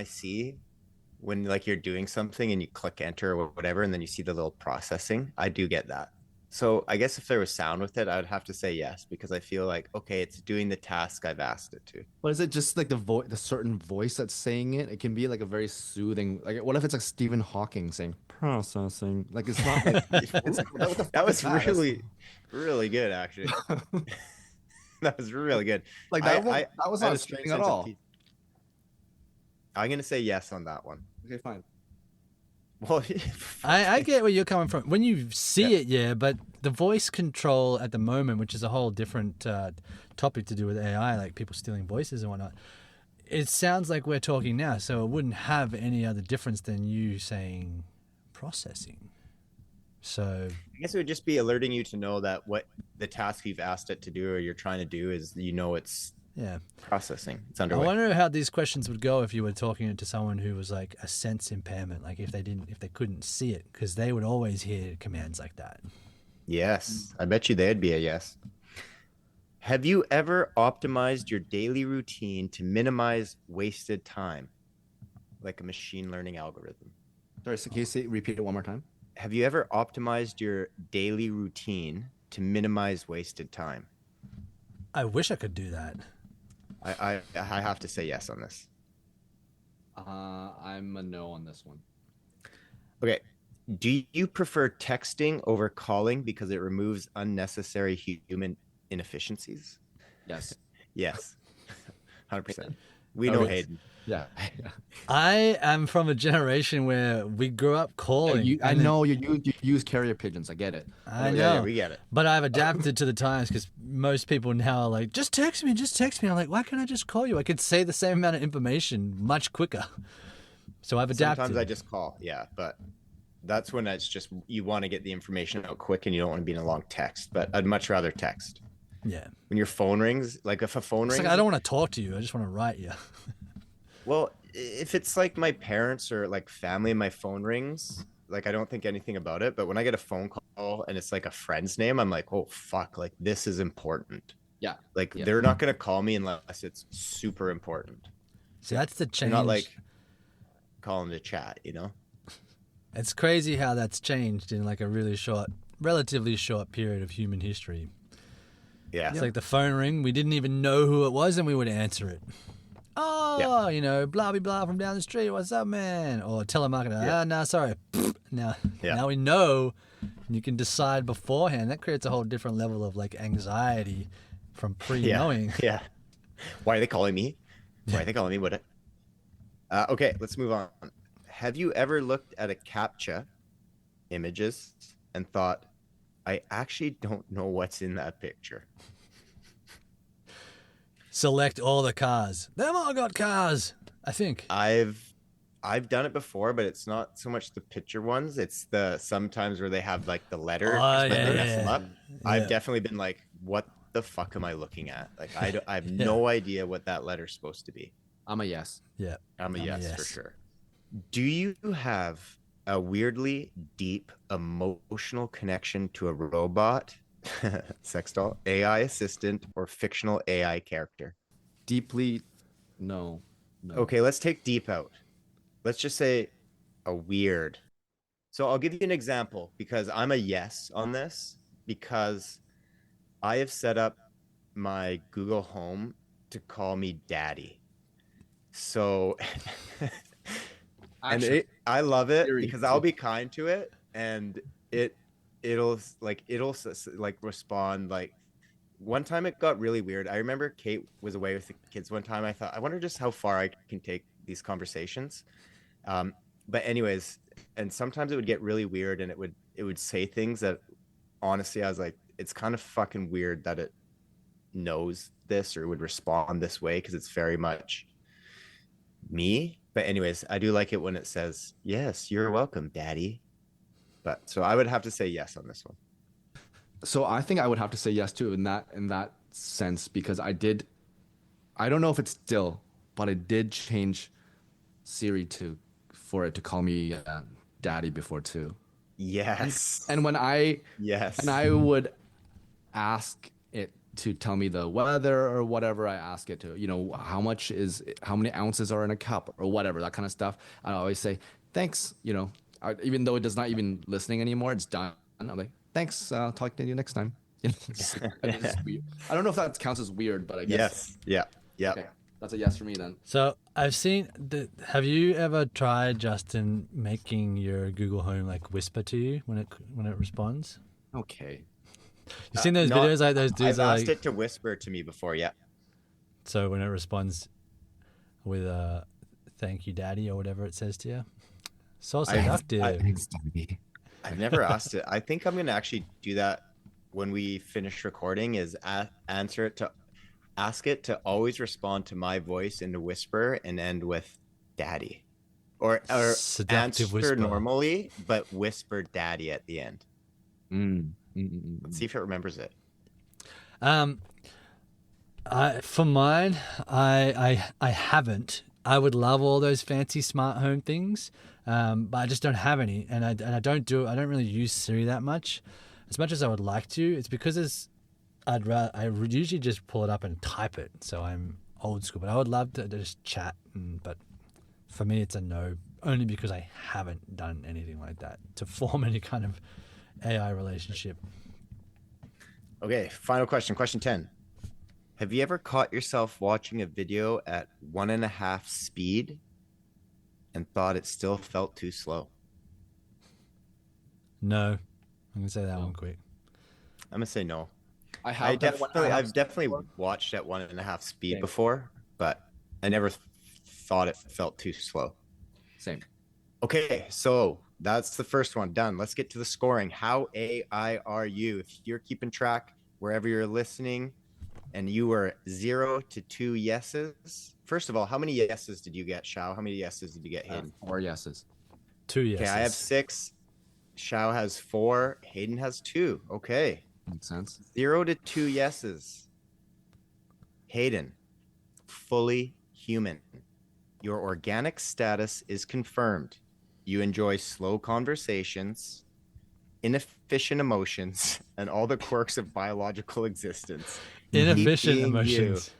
like you're doing something and you click enter or whatever, and then you see the little processing, I do get that. So I guess if there was sound with it, I would have to say yes because I feel like okay, it's doing the task I've asked it to. But is it just like the certain voice that's saying it? It can be like a very soothing. Like, what if it's like Stephen Hawking saying processing? Like, it's not like it's like, what the That fuck was is that? really, really good actually. That was really good. Like that was I had not a straight straight at sense of all. teeth. I'm gonna say yes on that one. Okay, fine. Well, I get where you're coming from. When you see Yeah. it, yeah, but the voice control at the moment, which is a whole different topic to do with AI, like people stealing voices and whatnot, it sounds like we're talking now, so it wouldn't have any other difference than you saying processing. So I guess it would just be alerting you to know that what the task you've asked it to do or you're trying to do is, it's yeah, processing. It's I underway. wonder how these questions would go if you were talking to someone who was like a sense impairment, like if they couldn't see it, because they would always hear commands like that. Yes, I bet you they'd be a yes. Have you ever optimized your daily routine to minimize wasted time, like a machine learning algorithm? Sorry, so can you repeat it one more time? Have you ever optimized your daily routine to minimize wasted time? I wish I could do that. I have to say yes on this. I'm a no on this one. Okay. Do you prefer texting over calling because it removes unnecessary human inefficiencies? Yes. Yes. 100%. We know Okay. Hayden. Yeah. I am from a generation where we grew up calling. I and then- know you use carrier pigeons. I get it. I know. Yeah, we get it. But I've adapted to the times because most people now are like, just text me, just text me. I'm like, why can't I just call you? I could say the same amount of information much quicker. So I've adapted. Sometimes I just call, yeah, but that's when it's just you want to get the information out quick and you don't want to be in a long text. But I'd much rather text. Yeah. When your phone rings, like if a phone It's rings, like, I don't want to talk to you. I just want to write you. well, if it's like my parents or like family and my phone rings, like I don't think anything about it. But when I get a phone call and it's like a friend's name, I'm like, oh fuck, like this is important. Yeah. Like Yeah. they're not gonna call me unless it's super important. See, that's the They're change. not like calling to chat, It's crazy how that's changed in like a relatively short period of human history. Yeah. It's like the phone ring. We didn't even know who it was and we would answer it. Oh, blah, blah, blah from down the street. What's up, man? Or telemarketer. Yeah. No, sorry. Now Yeah. we know and you can decide beforehand. That creates a whole different level of like anxiety from pre-knowing. Yeah. Why are they calling me? Why are they calling me? What? Okay, let's move on. Have you ever looked at a CAPTCHA images and thought, I actually don't know what's in that picture? Select all the cars. They've all got cars, I think. I've done it before, but it's not so much the picture ones. It's the sometimes where they have like the letter, Oh, but they yeah, mess them yeah. up. I've Yeah. definitely been like, what the fuck am I looking at? Like I have Yeah. no idea what that letter's supposed to be. I'm a yes. Yeah. I'm a I'm a yes for yes. sure. Do you have a weirdly deep emotional connection to a robot, sex doll, AI assistant, or fictional AI character? Deeply, no. Okay, let's take deep out. Let's just say a weird. So I'll give you an example because I'm a yes on this because I have set up my Google Home to call me daddy. So Actually, I love it Siri. because I'll be kind to it and it'll respond like one time it got really weird. I remember Kate was away with the kids one time. I thought, I wonder just how far I can take these conversations. But anyways, and sometimes it would get really weird and it would say things that honestly I was like, it's kind of fucking weird that it knows this or would respond this way because it's very much me. But anyways, I do like it when it says, yes, you're welcome, daddy. But so I would have to say yes on this one. so I think I would have to say yes too in that sense because I don't know if it's still, but I did change Siri for it to call me daddy before too. Yes. And when I would ask it to tell me the weather or whatever, I ask it to, how many ounces are in a cup or whatever, that kind of stuff. I always say, thanks, even though it does not even listening anymore, it's done. I'm like, thanks. I'll talk to you next time. It's just weird. I don't know if that counts as weird, but I guess. Yes. Yeah. Okay. That's a yes for me then. So I've seen. Have you ever tried, Justin, making your Google Home like whisper to you when it responds? Okay. You've seen those videos like those dudes I've are asked like. it to whisper to me before. Yeah. So when it responds with a "Thank you, Daddy" or whatever it says to you, so seductive. Thanks, Daddy. I've never asked it. I think I'm gonna actually do that when we finish recording. Is ask it to always respond to my voice in a whisper and end with "Daddy," or Seductive answer whisper. normally but whisper "Daddy" at the end. Let's see if it remembers it. For mine, I haven't. I would love all those fancy smart home things, but I just don't have any, and I don't really use Siri that much as I would like to. It's because I would usually just pull it up and type it, so I'm old school. But I would love to just chat, but for me, it's a no, only because I haven't done anything like that to form any kind of AI relationship. Okay, final question. Question 10. Have you ever caught yourself watching a video at 1.5 speed and thought it still felt too slow? No, I'm gonna say that one quick. I'm gonna say no. I've definitely watched at 1.5 speed before, but I never thought it felt too slow. Same. Okay, so that's the first one done. Let's get to the scoring. How AI are you? If you're keeping track wherever you're listening, and you were 0 to 2 yeses. First of all, how many yeses did you get, Shao? How many yeses did you get, Hayden? 4 yeses. 2 yeses. Okay, I have 6. Shao has 4. Hayden has 2. Okay. Makes sense. 0 to 2 yeses. Hayden, fully human. Your organic status is confirmed. You enjoy slow conversations, inefficient emotions, and all the quirks of biological existence. Inefficient Keep being emotions.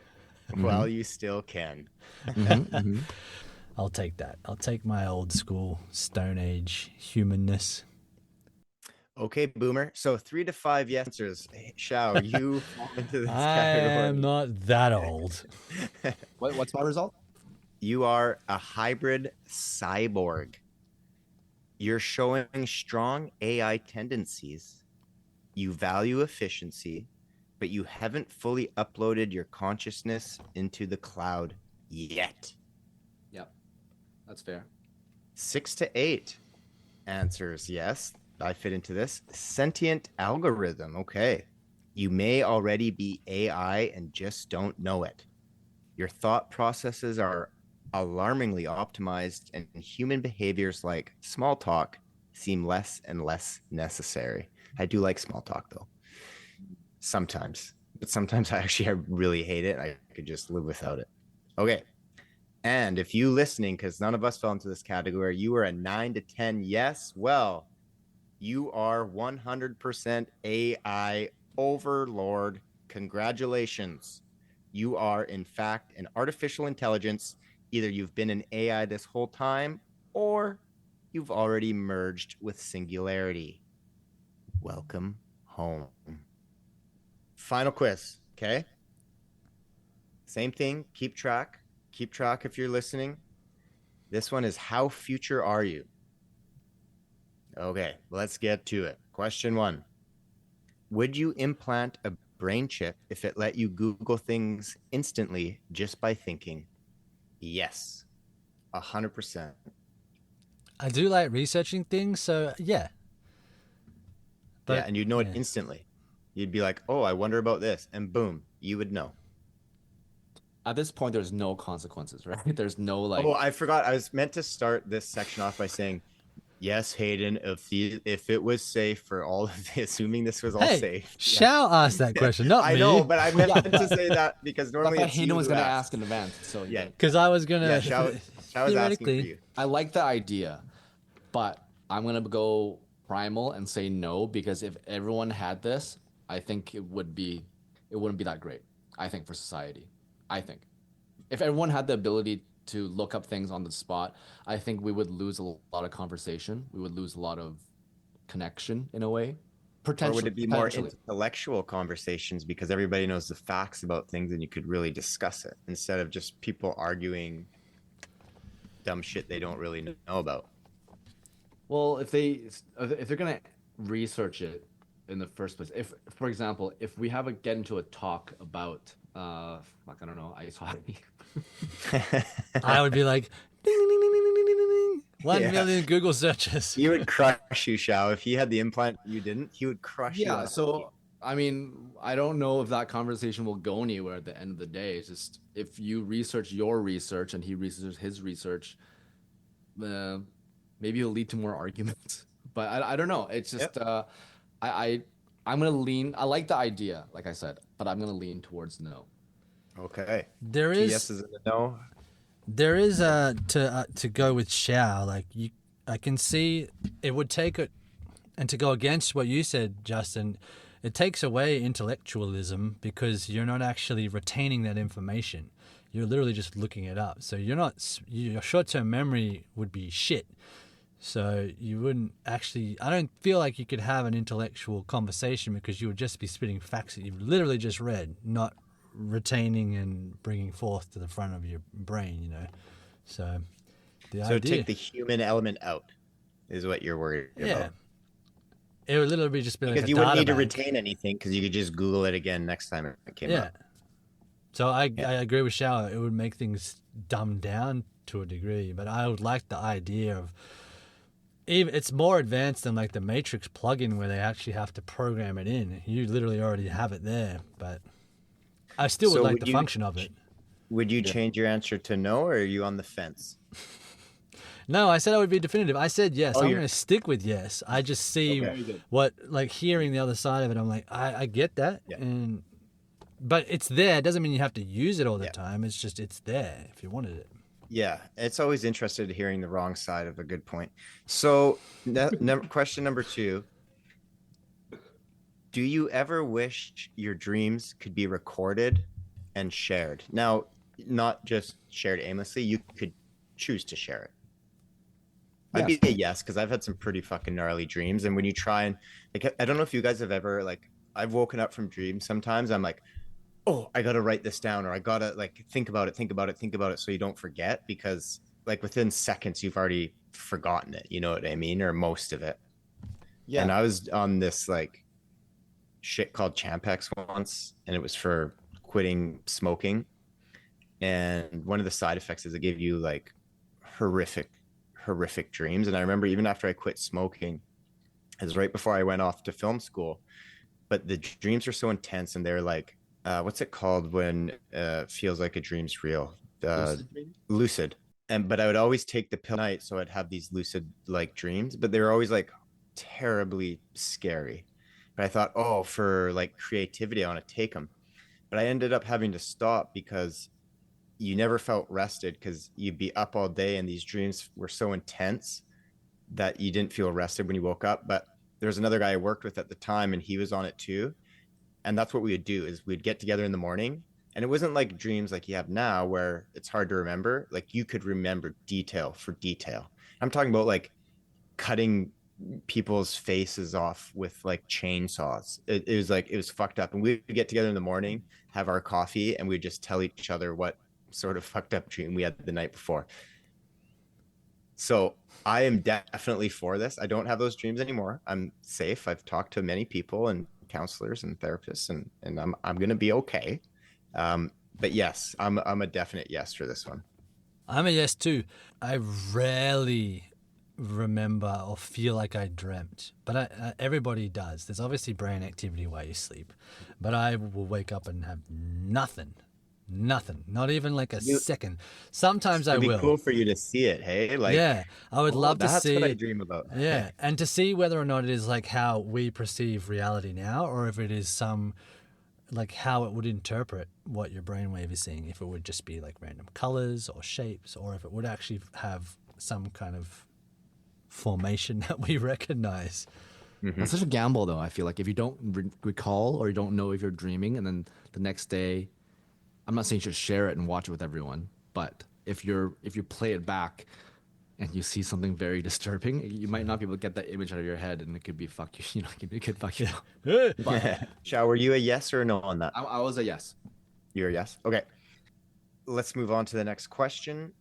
you while you still can. I'll take that. I'll take my old school Stone Age humanness. Okay, Boomer. So 3 to 5 yes answers. Shao, you fall into this I category. am not that old. What's my result? You are a hybrid cyborg. You're showing strong AI tendencies. You value efficiency, but you haven't fully uploaded your consciousness into the cloud yet. Yep. That's fair. 6 to 8 answers yes. I fit into this. Sentient algorithm. Okay. You may already be AI and just don't know it. Your thought processes are alarmingly optimized, and human behaviors like small talk seem less and less necessary. I do like small talk though. Sometimes, but sometimes I really hate it. I could just live without it. Okay. And if you listening, because none of us fell into this category, you were a 9 to 10 yes. Well, you are 100% AI overlord. Congratulations. You are, in fact, an artificial intelligence. Either you've been an AI this whole time, or you've already merged with singularity. Welcome home. Final quiz, okay? Same thing, keep track. Keep track if you're listening. This one is, how future are you? Okay, let's get to it. Question 1. Would you implant a brain chip if it let you Google things instantly just by thinking? Yes, 100%. I do like researching things, so yeah. But, yeah, and you'd know it instantly. You'd be like, oh, I wonder about this. And boom, you would know. At this point, there's no consequences, right? There's no like... Oh, I forgot. I was meant to start this section off by saying, yes, Hayden, if it was safe for all of this, assuming this was all safe. Shao asked that question, not me. I know, but I meant to say that because normally it's Hayden was going to ask in advance. So yeah, because I was going to. Yeah, Shao was asking for you. I like the idea, but I'm going to go primal and say no, because if everyone had this, I think it wouldn't be that great. I think for society. I think if everyone had the ability to look up things on the spot, I think we would lose a lot of conversation. We would lose a lot of connection in a way. Or would it be more potentially. intellectual conversations because everybody knows the facts about things and you could really discuss it instead of just people arguing dumb shit they don't really know about? Well, if they're gonna research it in the first place, if for example, if we have a get into a talk about fuck, I don't know, ice hockey. I would be like, ding, ding, ding, ding, ding, ding, ding, ding, ding. 1 Yeah. million Google searches. He would crush you, Shao. If he had the implant, you didn't. He would crush you. Yeah, so I mean, I don't know if that conversation will go anywhere at the end of the day. It's just if you research your research and he researches his research, maybe it'll lead to more arguments. But I don't know. It's just I'm gonna lean. I like the idea, like I said, but I'm gonna lean towards no. Okay. There Two is yeses and a no. There is to go with Xiao. Like I can see it would take it, and to go against what you said, Justin, it takes away intellectualism because you're not actually retaining that information. You're literally just looking it up. So your short-term memory would be shit. So you wouldn't actually. I don't feel like you could have an intellectual conversation because you would just be spitting facts that you've literally just read, not retaining and bringing forth to the front of your brain, So So take the human element out is what you're worried about. It would literally just be like Because a you wouldn't data need to bank. retain anything because you could just Google it again next time it came up. So I agree with Shao. It would make things dumbed down to a degree, but I would like the idea of even it's more advanced than like the Matrix plugin where they actually have to program it in. You literally already have it there, but I still would So like would the you- function of it. Would you change your answer to no, or are you on the fence? No, I said I would be definitive. I said yes. I'm you're- going to stick with yes. I just see Okay. what, like hearing the other side of it, I'm like, I get that. Yeah. But it's there. It doesn't mean you have to use it all the Yeah. time. It's just, it's there if you wanted it. Yeah, it's always interested in hearing the wrong side of a good point. So, question number 2. Do you ever wish your dreams could be recorded and shared? Now, not just shared aimlessly, you could choose to share it. I'd be a yes, because I've had some pretty fucking gnarly dreams. And when you try and, like, I don't know if you guys have ever, like, I've woken up from dreams sometimes. I'm like, oh, I got to write this down, or I got to, like, think about it so you don't forget, because, like, within seconds, you've already forgotten it. You know what I mean? Or most of it. Yeah. And I was on this, like, shit called Champex once, and it was for quitting smoking. And one of the side effects is it gave you, like, horrific dreams. And I remember even after I quit smoking, it was right before I went off to film school, but the dreams were so intense, and they're like, what's it called when feels like a dream's real? Lucid. But I would always take the pill at night, so I'd have these lucid like dreams, but they were always like terribly scary. But I thought, oh, for like creativity, I want to take them. But I ended up having to stop because you never felt rested, because you'd be up all day and these dreams were so intense that you didn't feel rested when you woke up. But there was another guy I worked with at the time, and he was on it too. And that's what we would do, is we'd get together in the morning, and it wasn't like dreams like you have now where it's hard to remember. Like, you could remember detail for detail. I'm talking about like cutting people's faces off with like chainsaws. It was fucked up. And we'd get together in the morning, have our coffee, and we'd just tell each other what sort of fucked up dream we had the night before. So I am definitely for this. I don't have those dreams anymore. I'm safe. I've talked to many people and counselors and therapists, and I'm gonna be okay. But yes, I'm a definite yes for this one. I'm a yes too. I rarely remember or feel like I dreamt, but everybody does. There's obviously brain activity while you sleep, but I will wake up and have nothing, not even like a second. Sometimes I It'd will. be cool for you to see it. Hey, like, yeah, I would love to see. That's what I dream about. Yeah, and to see whether or not it is like how we perceive reality now, or if it is some, like how it would interpret what your brainwave is seeing. If it would just be like random colors or shapes, or if it would actually have some kind of formation that we recognize. It's such a gamble, though. I feel like if you don't recall, or you don't know if you're dreaming, and then the next day, I'm not saying you should share it and watch it with everyone, but if you play it back and you see something very disturbing, you might not be able to get that image out of your head, and it could be fuck you. It could fuck you. But Shao, were you a yes or a no on that? I was a yes. You're a yes. Okay. Let's move on to the next question.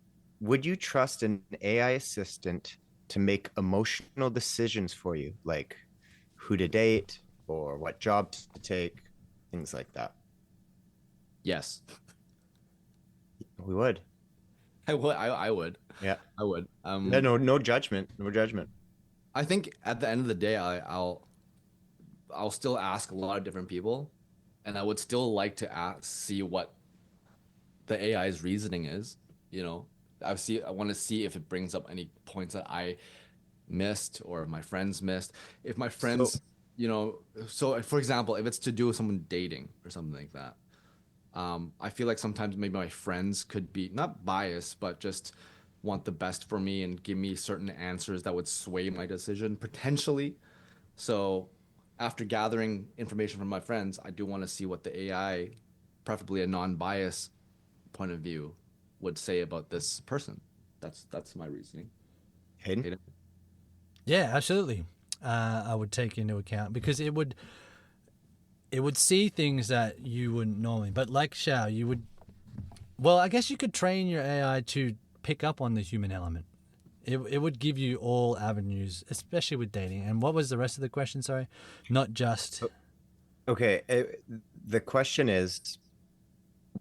Would you trust an AI assistant to make emotional decisions for you, like who to date or what job to take, things like that? Yes. We would. I would. I would. Yeah. I would. No judgment. No judgment. I think at the end of the day, I'll still ask a lot of different people, and I would still like to see what the AI's reasoning is. I want to see if it brings up any points that I missed or my friends missed. If my friends, so for example, if it's to do with someone dating or something like that, I feel like sometimes maybe my friends could be not biased, but just want the best for me and give me certain answers that would sway my decision potentially. So after gathering information from my friends, I do want to see what the AI, preferably a non-biased point of view, would say about this person. That's my reasoning. Hayden? Yeah, absolutely. I would take into account because it would see things that you wouldn't normally. But like Shao, you would. Well, I guess you could train your AI to pick up on the human element. It would give you all avenues, especially with dating. And what was the rest of the question? Sorry, not just. Okay, the question is,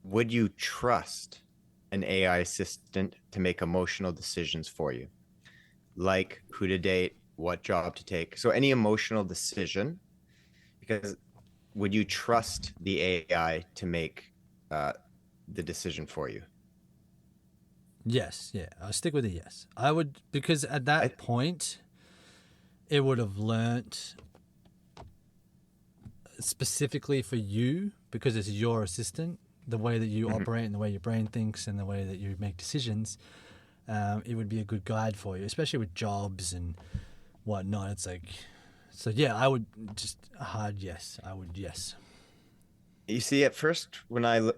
would you trust an AI assistant to make emotional decisions for you, like who to date, what job to take? So any emotional decision, because would you trust the AI to make the decision for you? Yes, yeah, I'll stick with a yes. I would, because at that point, it would have learnt specifically for you, because it's your assistant, the way that you operate and the way your brain thinks and the way that you make decisions. It would be a good guide for you, especially with jobs and whatnot. It's like, so yeah, I would just a hard yes. I would yes. You see, at first when I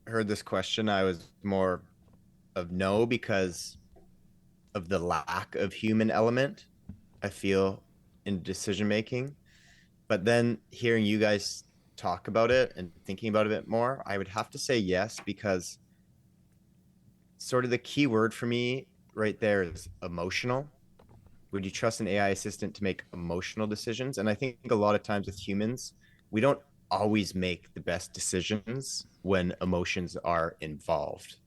heard this question, I was more of no because of the lack of human element I feel in decision making. But then hearing you guys talk about it and thinking about it a bit more, I would have to say yes, because sort of the key word for me right there is emotional. Would you trust an AI assistant to make emotional decisions? And I think a lot of times with humans, we don't always make the best decisions when emotions are involved.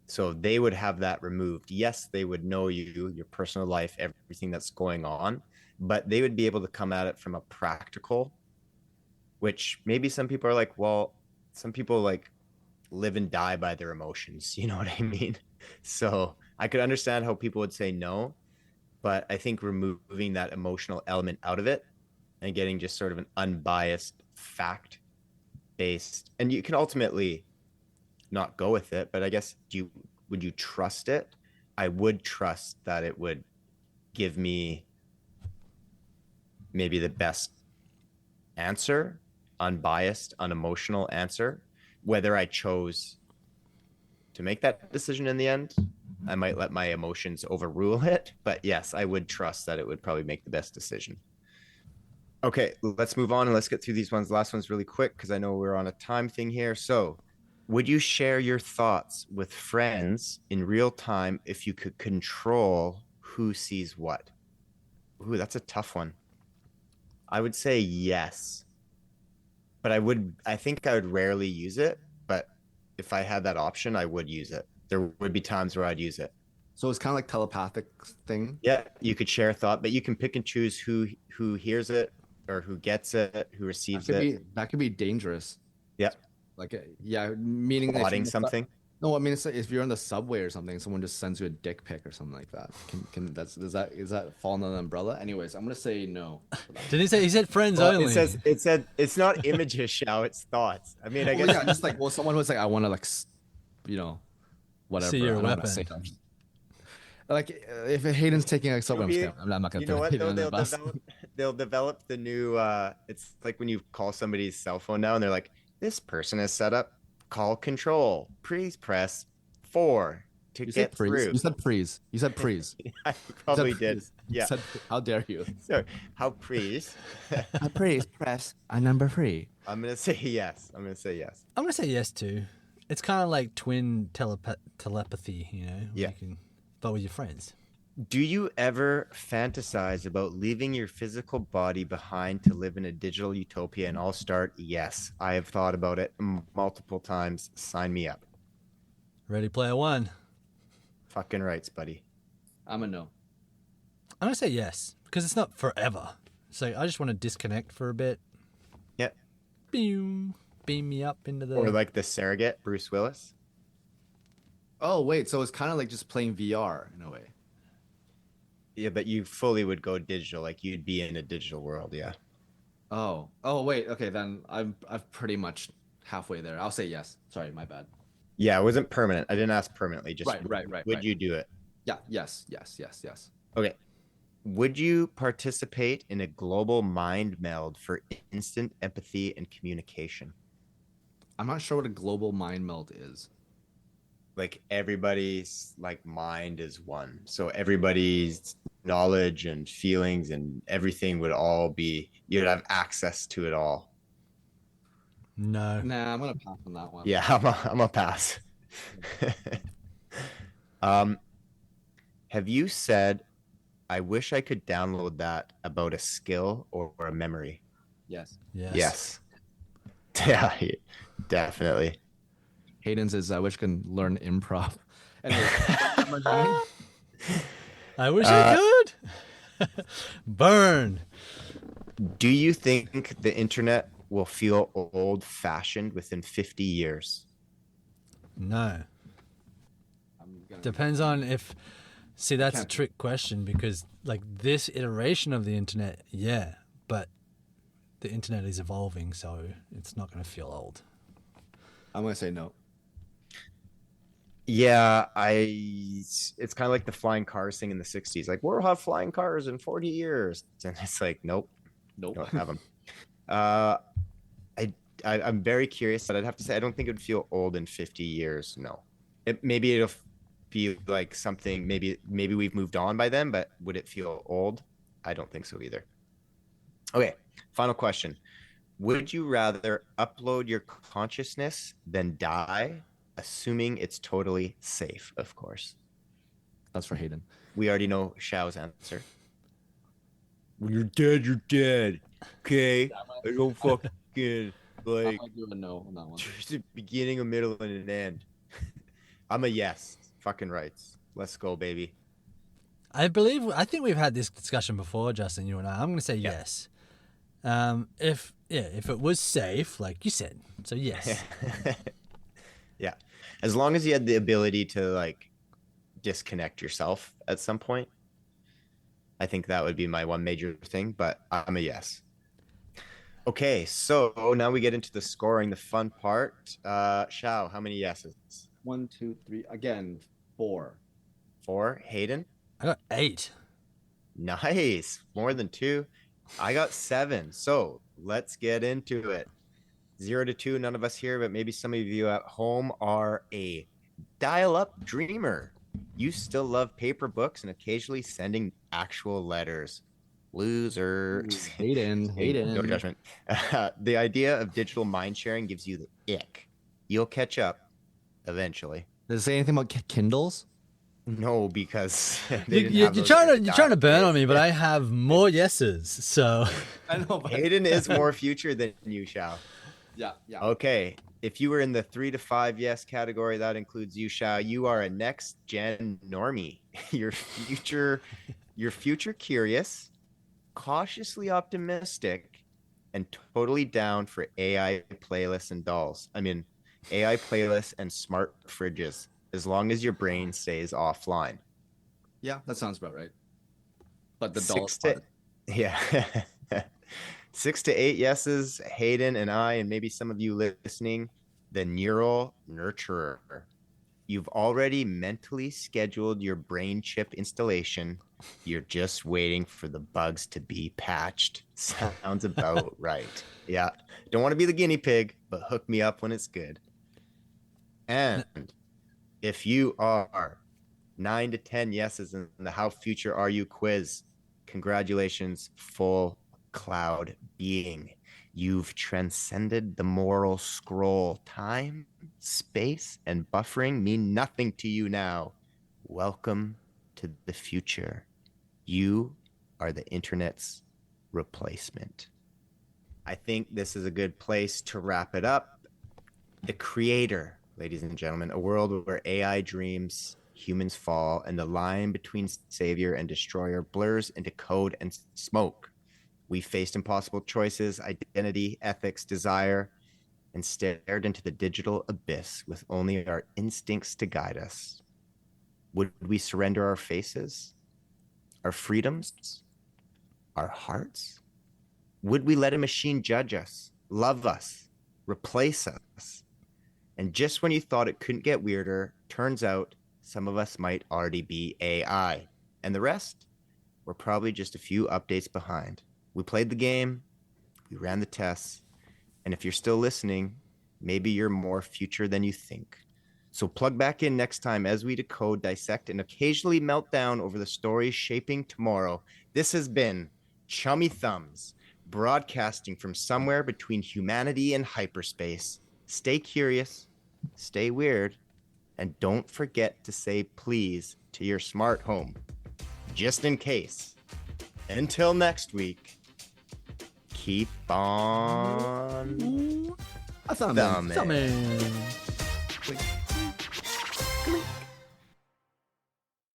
So they would have that removed. Yes, they would know you, your personal life, everything that's going on, but they would be able to come at it from a practical, which maybe some people are like, well, some people like live and die by their emotions. You know what I mean? So I could understand how people would say no, but I think removing that emotional element out of it and getting just sort of an unbiased fact based, and you can ultimately not go with it, but I guess would you trust it? I would trust that it would give me maybe the best answer, unbiased, unemotional answer. Whether I chose to make that decision in the end, I might let my emotions overrule it, but yes, I would trust that it would probably make the best decision. Okay, let's move on and let's get through these ones. The last one's really quick because I know we're on a time thing here. So, would you share your thoughts with friends in real time if you could control who sees what? Ooh, that's a tough one. I would say yes, but I think I would rarely use it. But if I had that option, I would use it. There would be times where I'd use it. So it's kind of like telepathic thing. Yeah, you could share a thought, but you can pick and choose who hears it or who gets it, who receives it. That could be dangerous. Yeah. Like, yeah, meaning Plotting something. No, I mean, it's like if you're on the subway or something, someone just sends you a dick pic or something like that. Does that fall under the umbrella? Anyways, I'm gonna say no. Did he say? He said friends only. It said it's not images, Shao. It's thoughts. I mean, I guess yeah, just like someone was like, I want to whatever. See your I don't wanna weapon. say that. Like if Hayden's taking like something, I'm not gonna. You know what? Though, They'll develop the new. It's like when you call somebody's cell phone now, and they're like, "This person has set up call control. Please press 4." to You get said freeze. through. You said freeze. You said freeze. I probably You said did. freeze. Yeah. You said, how dare you? So how please? Freeze. Press a number 3. I'm gonna say yes. I'm gonna say yes. I'm gonna say yes too. It's kind of like twin telepathy, you know. Yeah. You can, but with your friends. Do you ever fantasize about leaving your physical body behind to live in a digital utopia? And I'll start. Yes, I have thought about it multiple times. Sign me up. Ready Player One. Fucking rights, buddy. I'm a no. I'm gonna say yes because it's not forever. So I just want to disconnect for a bit. Yeah. Beam me up into the. Or like the surrogate, Bruce Willis. Oh, wait. So it's kind of like just playing VR in a way. Yeah, but you fully would go digital. Like you'd be in a digital world. Yeah. Oh, wait. Okay, then I'm pretty much halfway there. I'll say yes. Sorry, my bad. Yeah, it wasn't permanent. I didn't ask permanently. Just Right. Would you do it? Yeah. Yes. Okay. Would you participate in a global mind meld for instant empathy and communication? I'm not sure what a global mind meld is. Like everybody's like mind is one. So everybody's knowledge and feelings and everything would all be, you'd have access to it all. No. Nah, I'm gonna pass on that one. Yeah, I'm a pass. Have you said, I wish I could download that about a skill or a memory? Yes. Yes. Yeah, definitely. Hayden says, I wish I could learn improv. Anyway, I wish I could. Burn. Do you think the internet will feel old-fashioned within 50 years? No. I'm gonna- Depends on if. See, that's a Can't- trick question because, like, this iteration of the internet, yeah, but the internet is evolving, so it's not going to feel old. I'm gonna say no. Yeah, it's kind of like the flying cars thing in the 60s. Like, we'll have flying cars in 40 years. And it's like, nope, don't have them. I'm very curious, but I'd have to say I don't think it would feel old in 50 years. No. Maybe it'll feel like something, maybe we've moved on by then, but would it feel old? I don't think so either. Okay, final question. Would you rather upload your consciousness than die, assuming it's totally safe, of course? That's for Hayden. We already know Xiao's answer. When you're dead, you're dead. Okay? I don't fucking, like, I'll do a no on that one. there's a beginning, a middle, and an end. I'm a yes. Fucking rights. Let's go, baby. I think we've had this discussion before, Justin, you and I. I'm going to say yes. If it was safe, like you said, so yes. Yeah. As long as you had the ability to like disconnect yourself at some point, I think that would be my one major thing, but I'm a yes. Okay, so now we get into the scoring, the fun part. Xiao, how many yeses? 1, 2, 3. Again, 4. 4. Hayden? I got 8. Nice. More than 2. I got 7. So let's get into it. 0 to 2, none of us here, but maybe some of you at home are a dial-up dreamer. You still love paper books and occasionally sending actual letters. Loser. Hayden. No judgment. The idea of digital mind sharing gives you the ick. You'll catch up eventually. Does it say anything about Kindles? No, because they didn't You're have those trying during to the burn dial-up on me, but I have more yeses. So I know, but Hayden is more future than you, Xiao. yeah. Okay. If you were in the 3 to 5 yes category, that includes you, Xiao. You are a next gen normie. Your future curious, cautiously optimistic, and totally down for AI playlists and dolls. I mean, AI playlists and smart fridges, as long as your brain stays offline. Yeah, that sounds about right. But the 6 dolls to, part. yeah. 6 to 8 yeses, Hayden and I, and maybe some of you listening, the neural nurturer. You've already mentally scheduled your brain chip installation. You're just waiting for the bugs to be patched. Sounds about right. Yeah. Don't want to be the guinea pig, but hook me up when it's good. And if you are 9 to 10 yeses in the How Future Are You quiz. Congratulations, full cloud being. You've transcended the moral scroll. Time, space, and buffering mean nothing to you now. Welcome to the future. You are the internet's replacement. I think this is a good place to wrap it up. The creator, ladies and gentlemen, a world where AI dreams, humans fall, and the line between savior and destroyer blurs into code and smoke. We faced impossible choices, identity, ethics, desire, and stared into the digital abyss with only our instincts to guide us. Would we surrender our faces, our freedoms, our hearts? Would we let a machine judge us, love us, replace us? And just when you thought it couldn't get weirder, turns out some of us might already be AI. And the rest, we're probably just a few updates behind. We played the game, we ran the tests, and if you're still listening, maybe you're more future than you think. So plug back in next time as we decode, dissect, and occasionally melt down over the stories shaping tomorrow. This has been Chummy Thumbs, broadcasting from somewhere between humanity and hyperspace. Stay curious, stay weird, and don't forget to say please to your smart home, just in case. Until next week, keep on Thumbin. Thumbin.